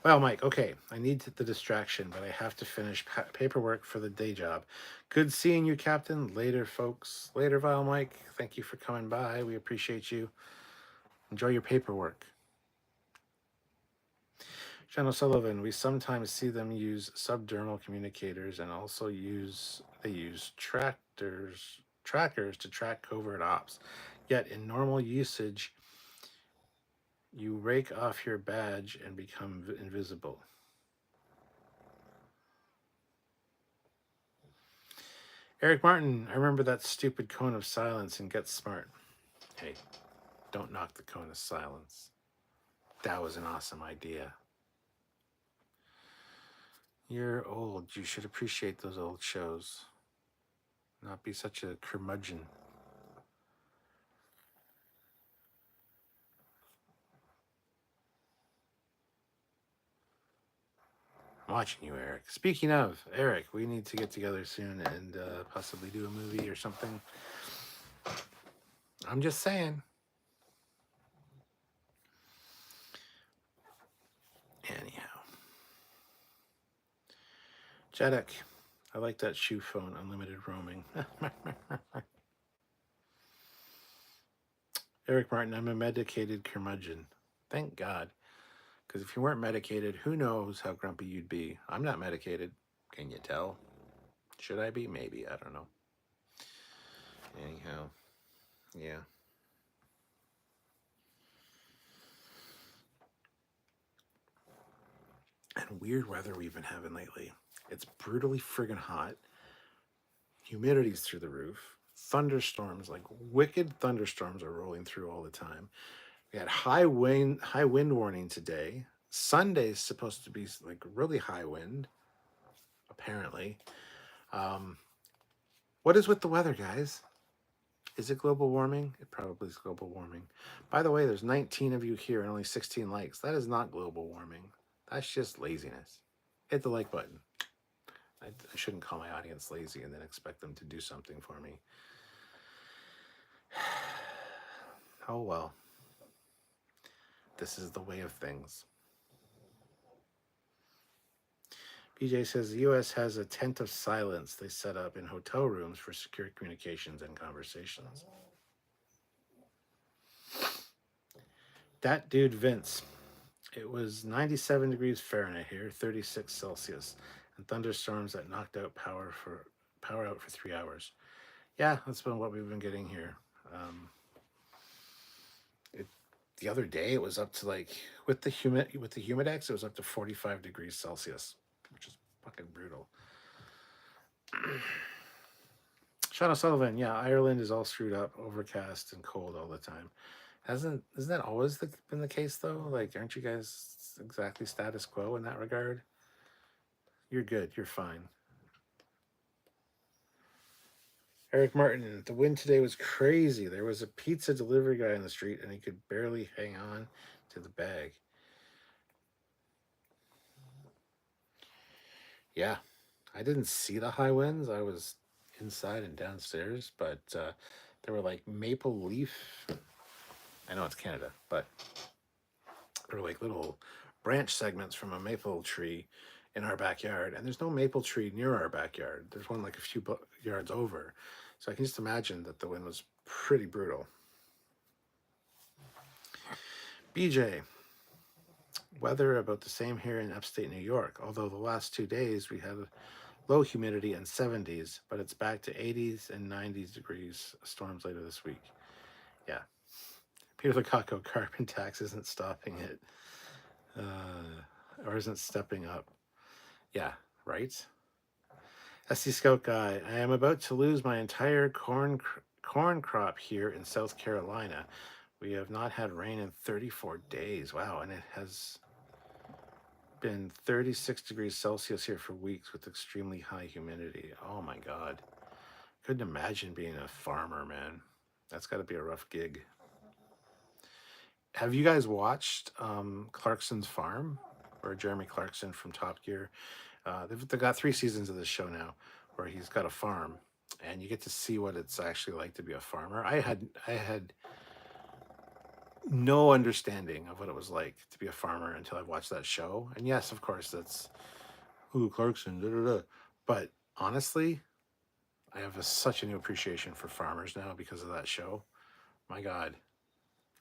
Well, Mike, okay. I need the distraction, but I have to finish paperwork for the day job. Good seeing you, Captain. Later, folks. Later, Vile Mike. Thank you for coming by. We appreciate you. Enjoy your paperwork. John O'Sullivan, we sometimes see them use subdermal communicators and also they use trackers to track covert ops. Yet in normal usage, you rake off your badge and become invisible. Eric Martin, I remember that stupid cone of silence and Get Smart. Hey, don't knock the cone of silence. That was an awesome idea. You're old. You should appreciate those old shows. Not be such a curmudgeon. I'm watching you, Eric. Speaking of, Eric, we need to get together soon and possibly do a movie or something. I'm just saying. Anyhow. Jadek, I like that shoe phone, unlimited roaming. Eric Martin, I'm a medicated curmudgeon. Thank God. Because if you weren't medicated, who knows how grumpy you'd be. I'm not medicated. Can you tell? Should I be? Maybe. I don't know. Anyhow. Yeah. And weird weather we've been having lately. It's brutally friggin' hot. Humidity's through the roof. Thunderstorms, like wicked thunderstorms, are rolling through all the time. We had high wind warning today. Sunday's supposed to be like really high wind, apparently. What is with the weather, guys? Is it global warming? It probably is global warming. By the way, there's 19 of you here and only 16 likes. That is not global warming. That's just laziness. Hit the like button. I shouldn't call my audience lazy and then expect them to do something for me. Oh well. This is the way of things. BJ says the U.S. has a tent of silence they set up in hotel rooms for secure communications and conversations. That dude Vince. It was 97 degrees Fahrenheit here, 36 Celsius, and thunderstorms that knocked out power out for 3 hours. Yeah, that's been what we've been getting here. The other day it was up to like with the humidex, it was up to 45 degrees Celsius, which is fucking brutal. Sean O'Sullivan, yeah, Ireland is all screwed up, overcast and cold all the time. Isn't that always been the case though? Like, aren't you guys exactly status quo in that regard? You're good. You're fine. Eric Martin, the wind today was crazy. There was a pizza delivery guy on the street and he could barely hang on to the bag. Yeah, I didn't see the high winds. I was inside and downstairs, but there were like maple leaf. I know it's Canada, but there were like little branch segments from a maple tree in our backyard, and there's no maple tree near our backyard. There's one like a few yards over, so I can just imagine that the wind was pretty brutal. BJ, weather about the same here in upstate New York, although the last 2 days we had low humidity and 70s, but it's back to 80s and 90s degrees storms later this week. Yeah. Peter Lukaku, carbon tax isn't stopping it, or isn't stepping up. Yeah, right? SC Scout Guy, I am about to lose my entire corn crop here in South Carolina. We have not had rain in 34 days. Wow, and it has been 36 degrees Celsius here for weeks with extremely high humidity. Oh my God. Couldn't imagine being a farmer, man. That's got to be a rough gig. Have you guys watched Clarkson's Farm, or Jeremy Clarkson from Top Gear? They've got 3 seasons of this show now, where he's got a farm, and you get to see what it's actually like to be a farmer. I had no understanding of what it was like to be a farmer until I watched that show. And yes, of course, that's Clarkson, da, da, da. But honestly, I have such a new appreciation for farmers now because of that show. My God,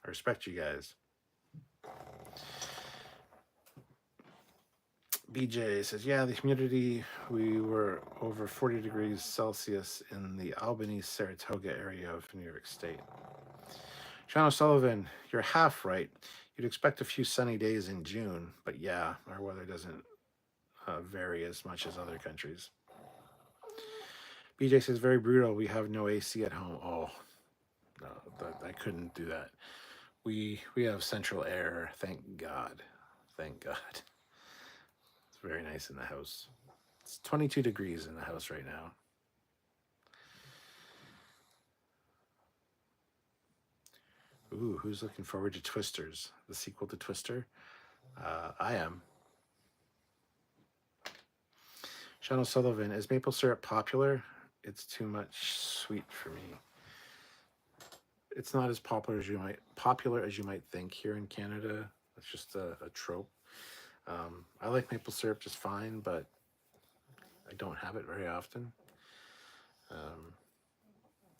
I respect you guys. BJ says, yeah, the humidity, we were over 40 degrees Celsius in the Albany, Saratoga area of New York State. Sean O'Sullivan, you're half right. You'd expect a few sunny days in June, but yeah, our weather doesn't vary as much as other countries. BJ says, very brutal. We have no AC at home. Oh, no, I couldn't do that. We have central air. Thank God. Thank God. It's very nice in the house. It's 22 degrees in the house right now. Ooh, who's looking forward to Twisters? The sequel to Twister? I am. Sean O'Sullivan, is maple syrup popular? It's too much sweet for me. It's not as popular as you might think here in Canada. It's just a trope. I like maple syrup just fine, but I don't have it very often.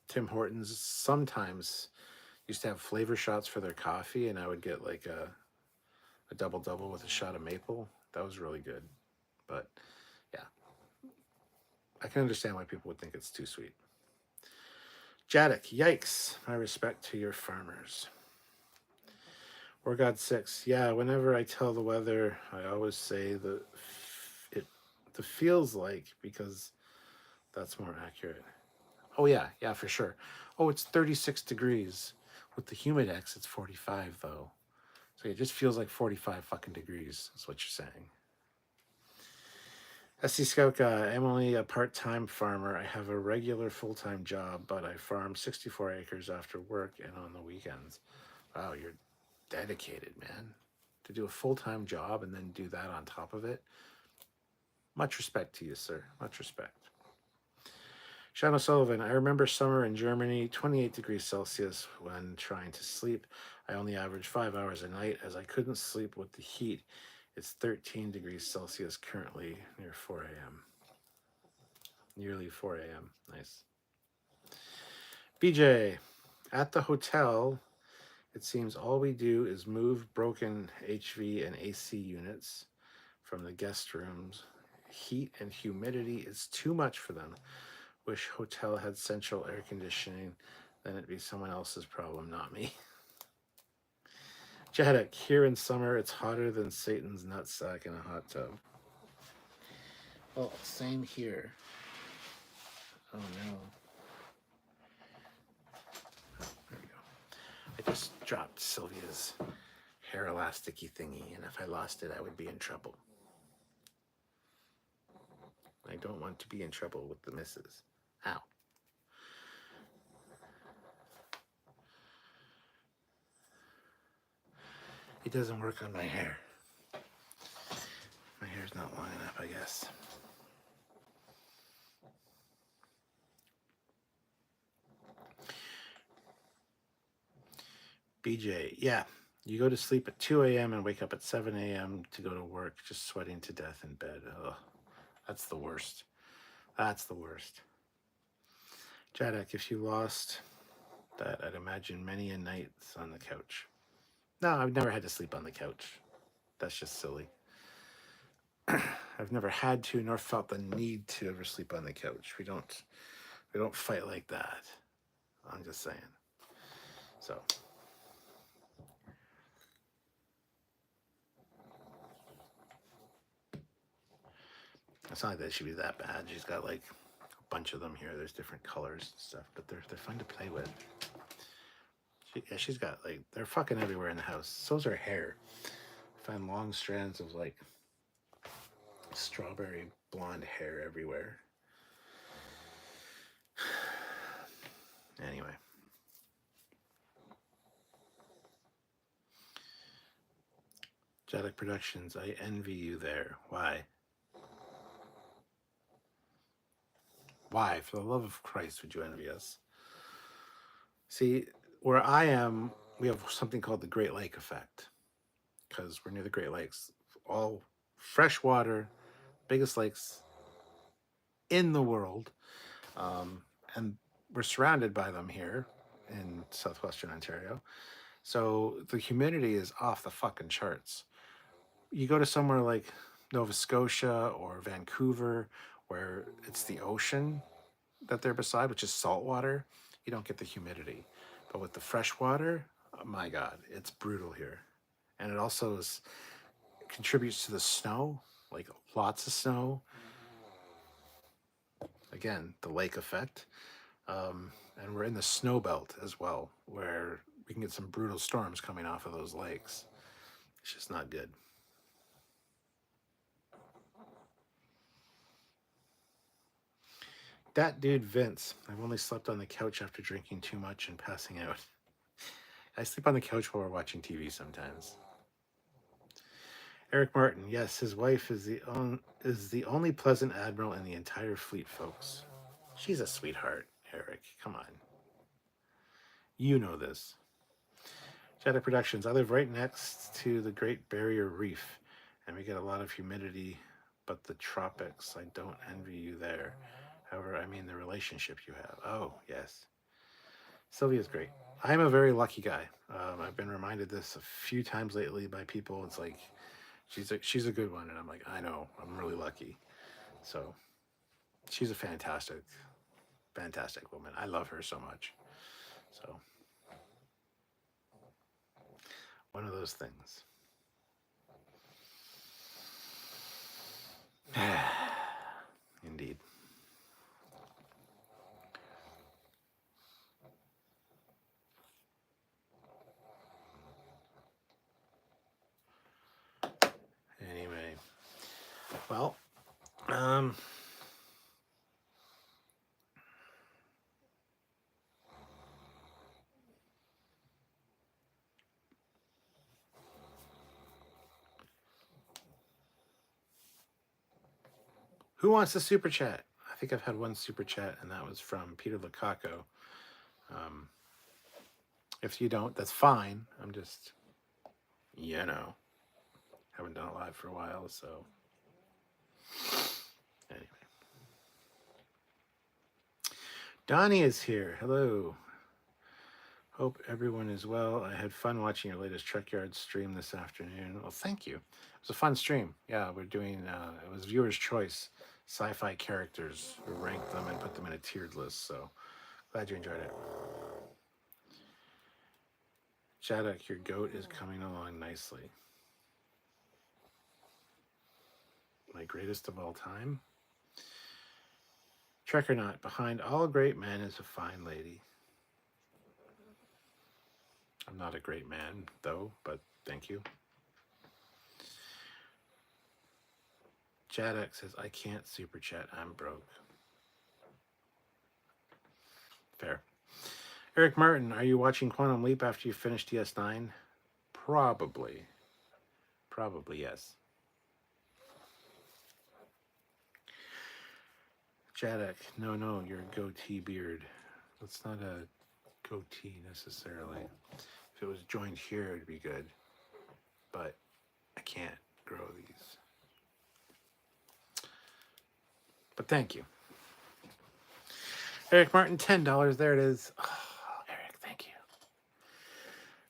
Tim Hortons sometimes used to have flavor shots for their coffee, and I would get like a double with a shot of maple. That was really good. But yeah, I can understand why people would think it's too sweet. Jadek, yikes. My respect to your farmers. Or God 6. Yeah, whenever I tell the weather, I always say the feels like, because that's more accurate. Oh yeah, for sure. Oh, it's 36 degrees. With the humidex, it's 45 though. So it just feels like 45 fucking degrees, is what you're saying. SC Scout Guy, I'm only a part-time farmer. I have a regular full-time job, but I farm 64 acres after work and on the weekends. Wow, you're dedicated, man. To do a full-time job and then do that on top of it. Much respect to you, sir. Much respect. Sean O'Sullivan, I remember summer in Germany, 28 degrees Celsius when trying to sleep. I only averaged 5 hours a night as I couldn't sleep with the heat. It's 13 degrees Celsius currently near 4 a.m. Nearly 4 a.m. Nice. BJ, at the hotel, it seems all we do is move broken HV and AC units from the guest rooms. Heat and humidity is too much for them. Wish hotel had central air conditioning, then it'd be someone else's problem, not me. Jadek, here in summer, it's hotter than Satan's nutsack in a hot tub. Well, same here. Oh no. just dropped Sylvia's hair elasticy thingy, and if I lost it, I would be in trouble. I don't want to be in trouble with the missus. Ow. It doesn't work on my hair. My hair's not long enough, I guess. BJ, yeah. You go to sleep at 2 a.m. and wake up at 7 a.m. to go to work, just sweating to death in bed. Ugh, that's the worst. That's the worst. Jadek, if you lost that, I'd imagine many a nights on the couch. No, I've never had to sleep on the couch. That's just silly. I've never had to nor felt the need to ever sleep on the couch. We don't fight like that. I'm just saying. So it's not like that should be that bad. She's got like a bunch of them here. There's different colors and stuff, but they're fun to play with. She's got like they're fucking everywhere in the house. So's her hair. I find long strands of like strawberry blonde hair everywhere. Anyway. Jadek Productions, I envy you there. Why? Why? For the love of Christ, would you envy us? See, where I am, we have something called the Great Lake effect because we're near the Great Lakes. All fresh water, biggest lakes in the world. And we're surrounded by them here in southwestern Ontario. So the humidity is off the fucking charts. You go to somewhere like Nova Scotia or Vancouver where it's the ocean that they're beside, which is salt water, you don't get the humidity. But with the fresh water, oh my God, it's brutal here. And it also contributes to the snow, like lots of snow. Again, the lake effect. And we're in the snow belt as well, where we can get some brutal storms coming off of those lakes. It's just not good. That dude Vince, I've only slept on the couch after drinking too much and passing out. I sleep on the couch while we're watching TV sometimes. Eric Martin, yes, his wife is the only pleasant admiral in the entire fleet, folks. She's a sweetheart, Eric. Come on. You know this. Jetta Productions, I live right next to the Great Barrier Reef, and we get a lot of humidity, but the tropics, I don't envy you there. However, I mean the relationship you have. Oh, yes. Sylvia's great. I'm a very lucky guy. I've been reminded this a few times lately by people. It's like, she's a good one, and I'm like, I know, I'm really lucky. So she's a fantastic woman. I love her so much. So one of those things. Indeed. Anyway, well, who wants a super chat? I think I've had one super chat, and that was from Peter Lukaku. If you don't, that's fine. I'm just, haven't done it live for a while, so anyway. Donnie is here. Hello. Hope everyone is well. I had fun watching your latest Trekyards stream this afternoon. Well, thank you. It was a fun stream. Yeah, we're doing, it was viewer's choice, sci-fi characters. We ranked them and put them in a tiered list, so glad you enjoyed it. Jadek, your goat is coming along nicely. My greatest of all time? Trek or not, behind all great men is a fine lady. I'm not a great man, though, but thank you. Chadek says, I can't super chat. I'm broke. Fair. Eric Martin, are you watching Quantum Leap after you finish DS9? Probably. Probably, yes. Chadek, no, your goatee beard. That's not a goatee necessarily. If it was joined here, it'd be good. But I can't grow these. But thank you. Eric Martin, $10. There it is. Oh, Eric, thank you.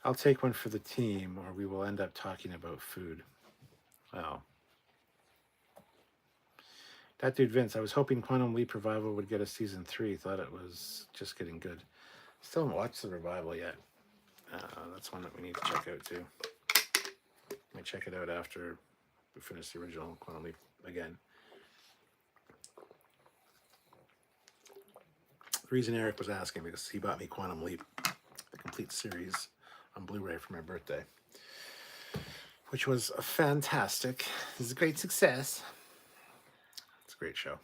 I'll take one for the team, or we will end up talking about food. Well, that dude Vince, I was hoping Quantum Leap Revival would get a season 3. Thought it was just getting good. Still haven't watched the revival yet. That's one that we need to check out too. Might check it out after we finish the original Quantum Leap again. The reason Eric was asking because he bought me Quantum Leap, the complete series, on Blu-ray for my birthday, which was fantastic. It was a great success. It's a great show.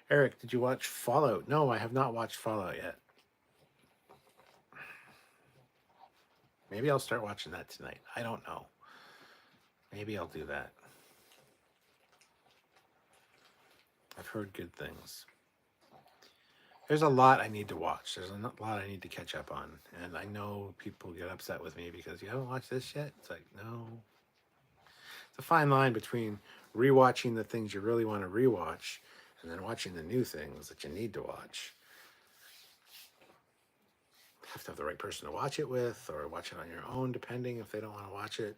Eric, did you watch Fallout? No, I have not watched Fallout yet. Maybe I'll start watching that tonight. I don't know. Maybe I'll do that. I've heard good things. There's a lot I need to watch. There's a lot I need to catch up on. And I know people get upset with me because you haven't watched this yet. It's like, no. It's a fine line between rewatching the things you really want to rewatch and then watching the new things that you need to watch. You have to have the right person to watch it with or watch it on your own, depending if they don't want to watch it.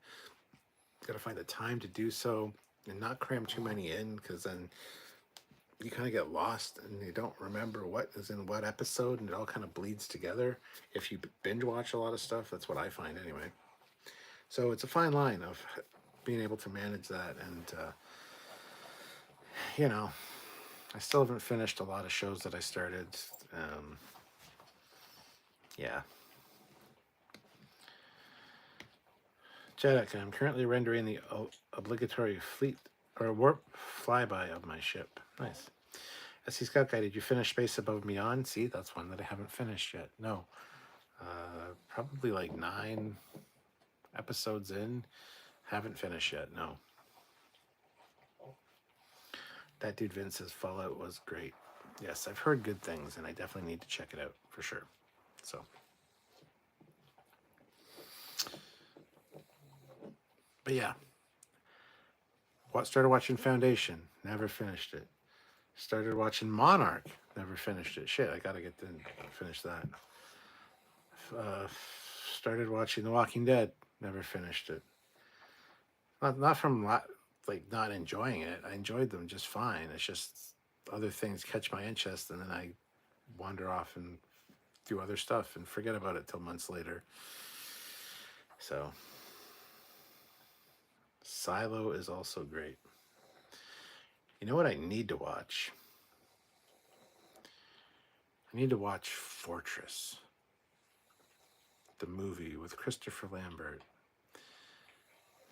You've got to find the time to do so and not cram too many in because then you kind of get lost and you don't remember what is in what episode and it all kind of bleeds together. If you binge watch a lot of stuff, that's what I find anyway. So it's a fine line of being able to manage that. And, you know, I still haven't finished a lot of shows that I started. Yeah. Jedek, I'm currently rendering the obligatory fleet or warp flyby of my ship. Nice. SC Scout Guy, did you finish Space Above Beyond? See, that's one that I haven't finished yet. No. Probably like 9 episodes in. Haven't finished yet, no. That dude Vince says Fallout was great. Yes, I've heard good things, and I definitely need to check it out for sure. So. But yeah. Started watching Foundation. Never finished it. Started watching Monarch. Never finished it. Shit, I gotta get to finish that. Started watching The Walking Dead. Never finished it. Not from like not enjoying it. I enjoyed them just fine. It's just other things catch my interest, and then I wander off and do other stuff and forget about it till months later. So Silo is also great. You know what I need to watch? I need to watch Fortress, the movie with Christopher Lambert.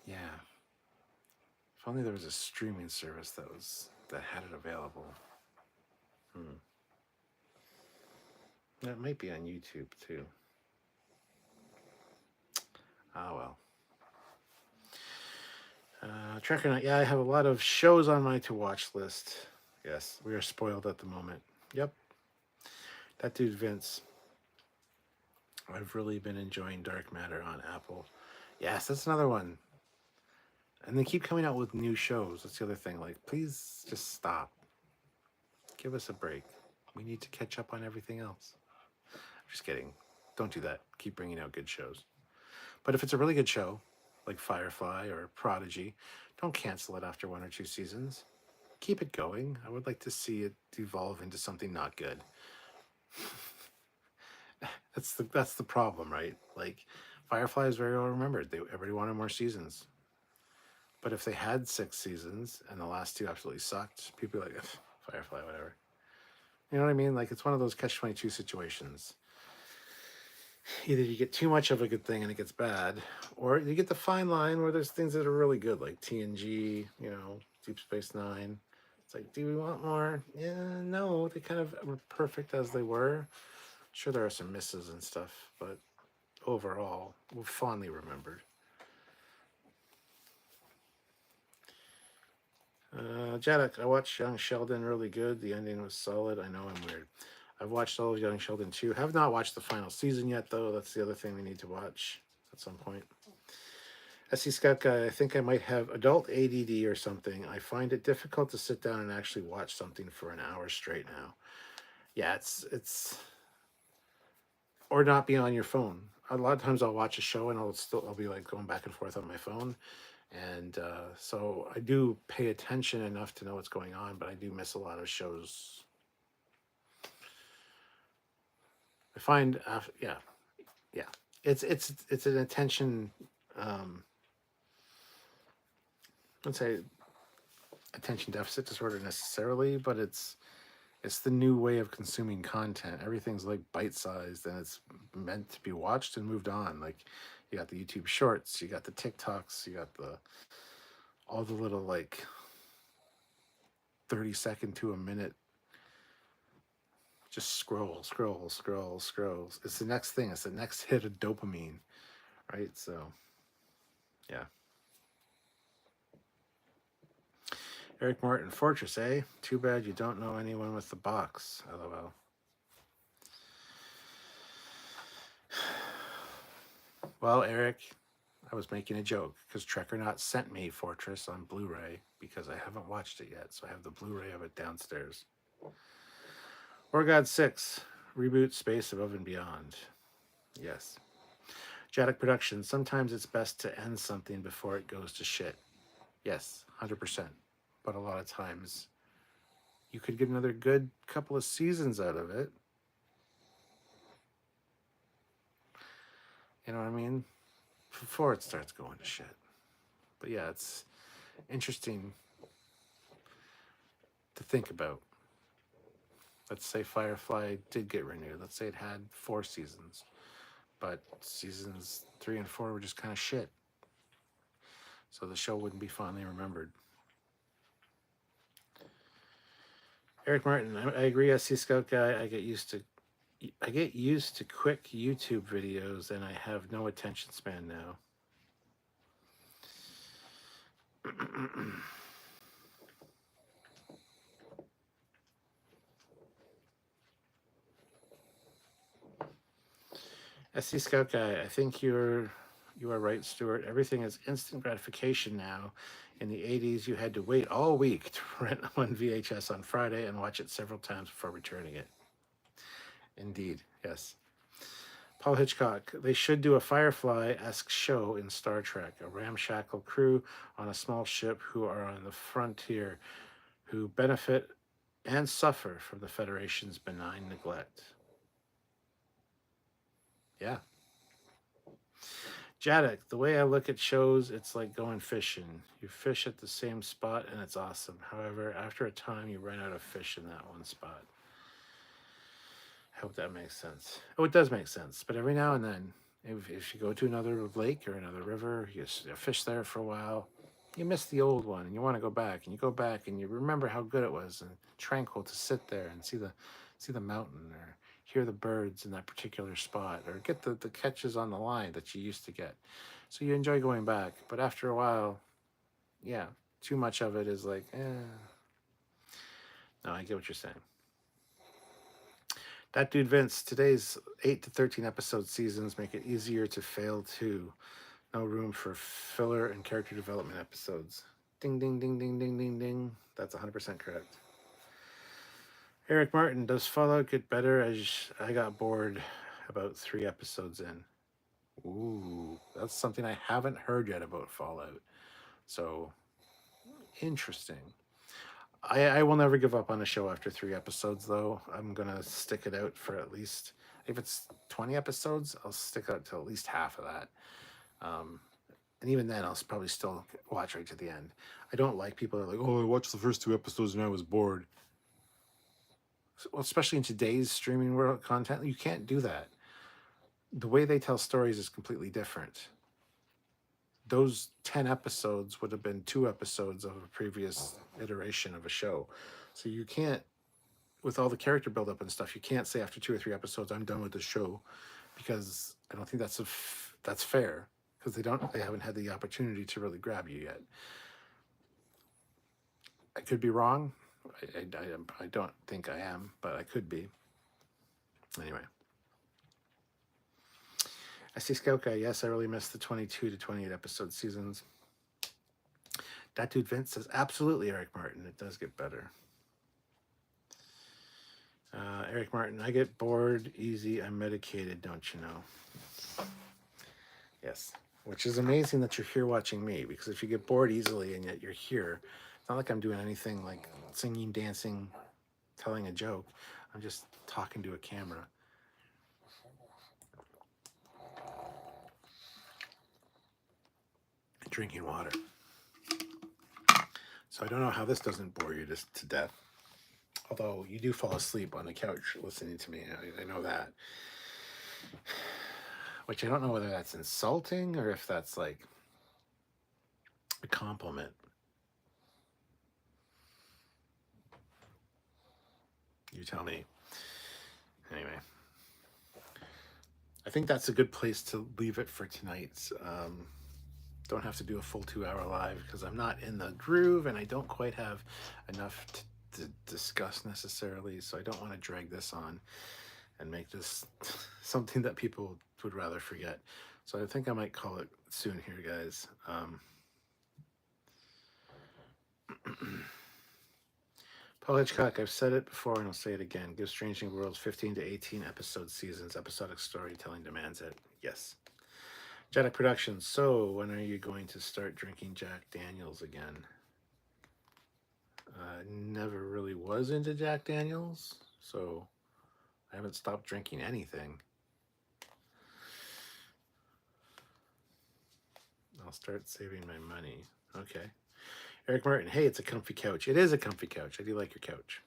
Yeah. If only there was a streaming service that had it available. That might be on YouTube too. Ah, well. Trekyards, yeah, I have a lot of shows on my to-watch list. Yes, we are spoiled at the moment. Yep. That dude Vince. I've really been enjoying Dark Matter on Apple. Yes, that's another one. And they keep coming out with new shows. That's the other thing. Like, please just stop. Give us a break. We need to catch up on everything else. I'm just kidding. Don't do that. Keep bringing out good shows. But if it's a really good show, like Firefly or Prodigy, don't cancel it after 1 or 2 seasons. Keep it going. I would like to see it evolve into something not good. That's the problem, right? Like, Firefly is very well remembered. Everybody wanted more seasons. But if they had 6 seasons and the last 2 absolutely sucked, people are like, Firefly, whatever. You know what I mean? Like, it's one of those catch-22 situations. Either you get too much of a good thing and it gets bad, or you get the fine line where there's things that are really good, like TNG, Deep Space Nine. It's like, do we want more? Yeah, no, they kind of were perfect as they were. Sure, there are some misses and stuff, but overall, we're fondly remembered. Jadok, I watched Young Sheldon really good. The ending was solid. I know I'm weird. I've watched all of Young Sheldon too. Have not watched the final season yet, though. That's the other thing we need to watch at some point. SC Scout Guy, I think I might have adult ADD or something. I find it difficult to sit down and actually watch something for an hour straight now. Yeah, it's or not be on your phone. A lot of times I'll watch a show and I'll be like going back and forth on my phone, and so I do pay attention enough to know what's going on, but I do miss a lot of shows. I find, yeah, yeah, it's an attention. Let's say attention deficit disorder necessarily, but it's the new way of consuming content. Everything's like bite sized and it's meant to be watched and moved on. Like you got the YouTube shorts, you got the TikToks, you got the all the little like 30-second to a minute just scroll. It's the next thing. It's the next hit of dopamine, right? So, yeah. Eric Martin, Fortress, eh? Too bad you don't know anyone with the box. LOL. Well, Eric, I was making a joke because Trekyards sent me Fortress on Blu-ray because I haven't watched it yet, so I have the Blu-ray of it downstairs. Or God 6, reboot Space Above and Beyond. Yes. Jaddock Productions, sometimes it's best to end something before it goes to shit. Yes, 100%. But a lot of times, you could get another good couple of seasons out of it. You know what I mean? Before it starts going to shit. But yeah, it's interesting to think about. Let's say Firefly did get renewed. Let's say it had 4 seasons. But seasons 3 and 4 were just kind of shit. So the show wouldn't be fondly remembered. Eric Martin, I agree. As Sea Scout Guy, I get used to quick YouTube videos, and I have no attention span now. SC Scout Guy, I think you are right, Stuart. Everything is instant gratification now. In the 80s, you had to wait all week to rent one VHS on Friday and watch it several times before returning it. Indeed, yes. Paul Hitchcock, they should do a Firefly-esque show in Star Trek, a ramshackle crew on a small ship who are on the frontier, who benefit and suffer from the Federation's benign neglect. Yeah. Jaddock, the way I look at shows, it's like going fishing. You fish at the same spot and it's awesome. However, after a time, you run out of fish in that one spot. I hope that makes sense. Oh, it does make sense. But every now and then, if you go to another lake or another river, you fish there for a while, you miss the old one and you want to go back. And you go back and you remember how good it was and tranquil to sit there and see the mountain or hear the birds in that particular spot or get the catches on the line that you used to get. So you enjoy going back. But after a while, yeah, too much of it is like, No, I get what you're saying. That dude Vince, today's 8 to 13 episode seasons make it easier to fail too. No room for filler and character development episodes. Ding, ding, ding, ding, ding, ding, ding. That's 100% correct. Eric Martin, does Fallout get better as I got bored about 3 episodes in? Ooh, that's something I haven't heard yet about Fallout. So, interesting. I will never give up on a show after 3 episodes, though. I'm going to stick it out for at least, if it's 20 episodes, I'll stick out to at least half of that. And even then, I'll probably still watch right to the end. I don't like people that are like, oh, I watched the first 2 episodes and I was bored. Well, especially in today's streaming world content, you can't do that. the way they tell stories is completely different. Those 10 episodes would have been 2 episodes of a previous iteration of a show. So you can't, with all the character buildup and stuff, you can't say after 2 or 3 episodes, I'm done with the show, because I don't think that's fair, because they haven't had the opportunity to really grab you yet. I could be wrong. I don't think I am, but I could be. Anyway. I see Scout Guy. Yes, I really missed the 22 to 28 episode seasons. That dude Vince says, absolutely, Eric Martin. It does get better. Eric Martin, I get bored easy. I'm medicated, don't you know? Yes. Which is amazing that you're here watching me, because if you get bored easily and yet you're here, it's not like I'm doing anything like singing, dancing, telling a joke. I'm just talking to a camera. And drinking water. So I don't know how this doesn't bore you to death. Although you do fall asleep on the couch listening to me. I know that. Which I don't know whether that's insulting or if that's like a compliment. You tell me. Anyway. I think that's a good place to leave it for tonight. Don't have to do a full 2-hour live because I'm not in the groove and I don't quite have enough to discuss necessarily. So I don't want to drag this on and make this something that people would rather forget. So I think I might call it soon here, guys. Paul Hitchcock, I've said it before and I'll say it again. Give Strange New Worlds 15 to 18 episode seasons. Episodic storytelling demands it. Yes. Jack Productions. So when are you going to start drinking Jack Daniels again? Never really was into Jack Daniels, so I haven't stopped drinking anything. I'll start saving my money. Okay. Eric Martin, hey, it's a comfy couch. It is a comfy couch. I do like your couch.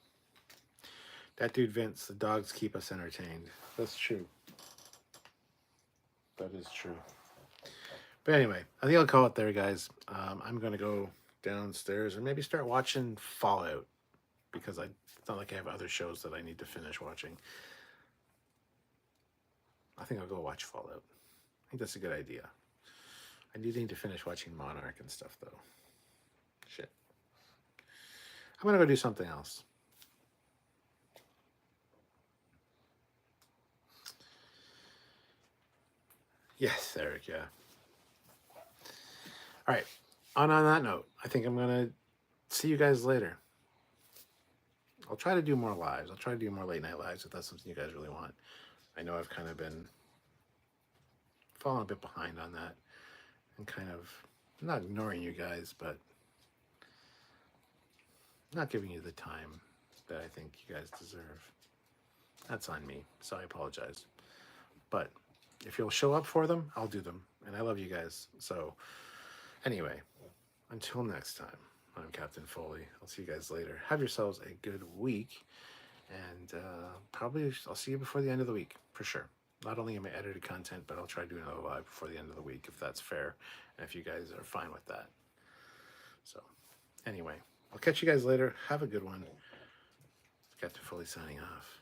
That dude Vince, the dogs keep us entertained. That's true. That is true. But anyway, I think I'll call it there, guys. I'm going to go downstairs and maybe start watching Fallout, because it's not like I have other shows that I need to finish watching. I think I'll go watch Fallout. I think that's a good idea. I do need to finish watching Monarch and stuff, though. Shit. I'm going to go do something else. Yes, Eric, yeah. All right. On that note, I think I'm going to see you guys later. I'll try to do more lives. I'll try to do more late night lives if that's something you guys really want. I know I've kind of been falling a bit behind on that and kind of not ignoring you guys, but not giving you the time that I think you guys deserve. That's on me, so I apologize. But if you'll show up for them, I'll do them. And I love you guys. So anyway, until next time, I'm Captain Foley. I'll see you guys later. Have yourselves a good week. And probably I'll see you before the end of the week, for sure. Not only am I edited content, but I'll try to do another live before the end of the week, if that's fair. And if you guys are fine with that. So anyway, I'll catch you guys later. Have a good one. Captain Foley signing off.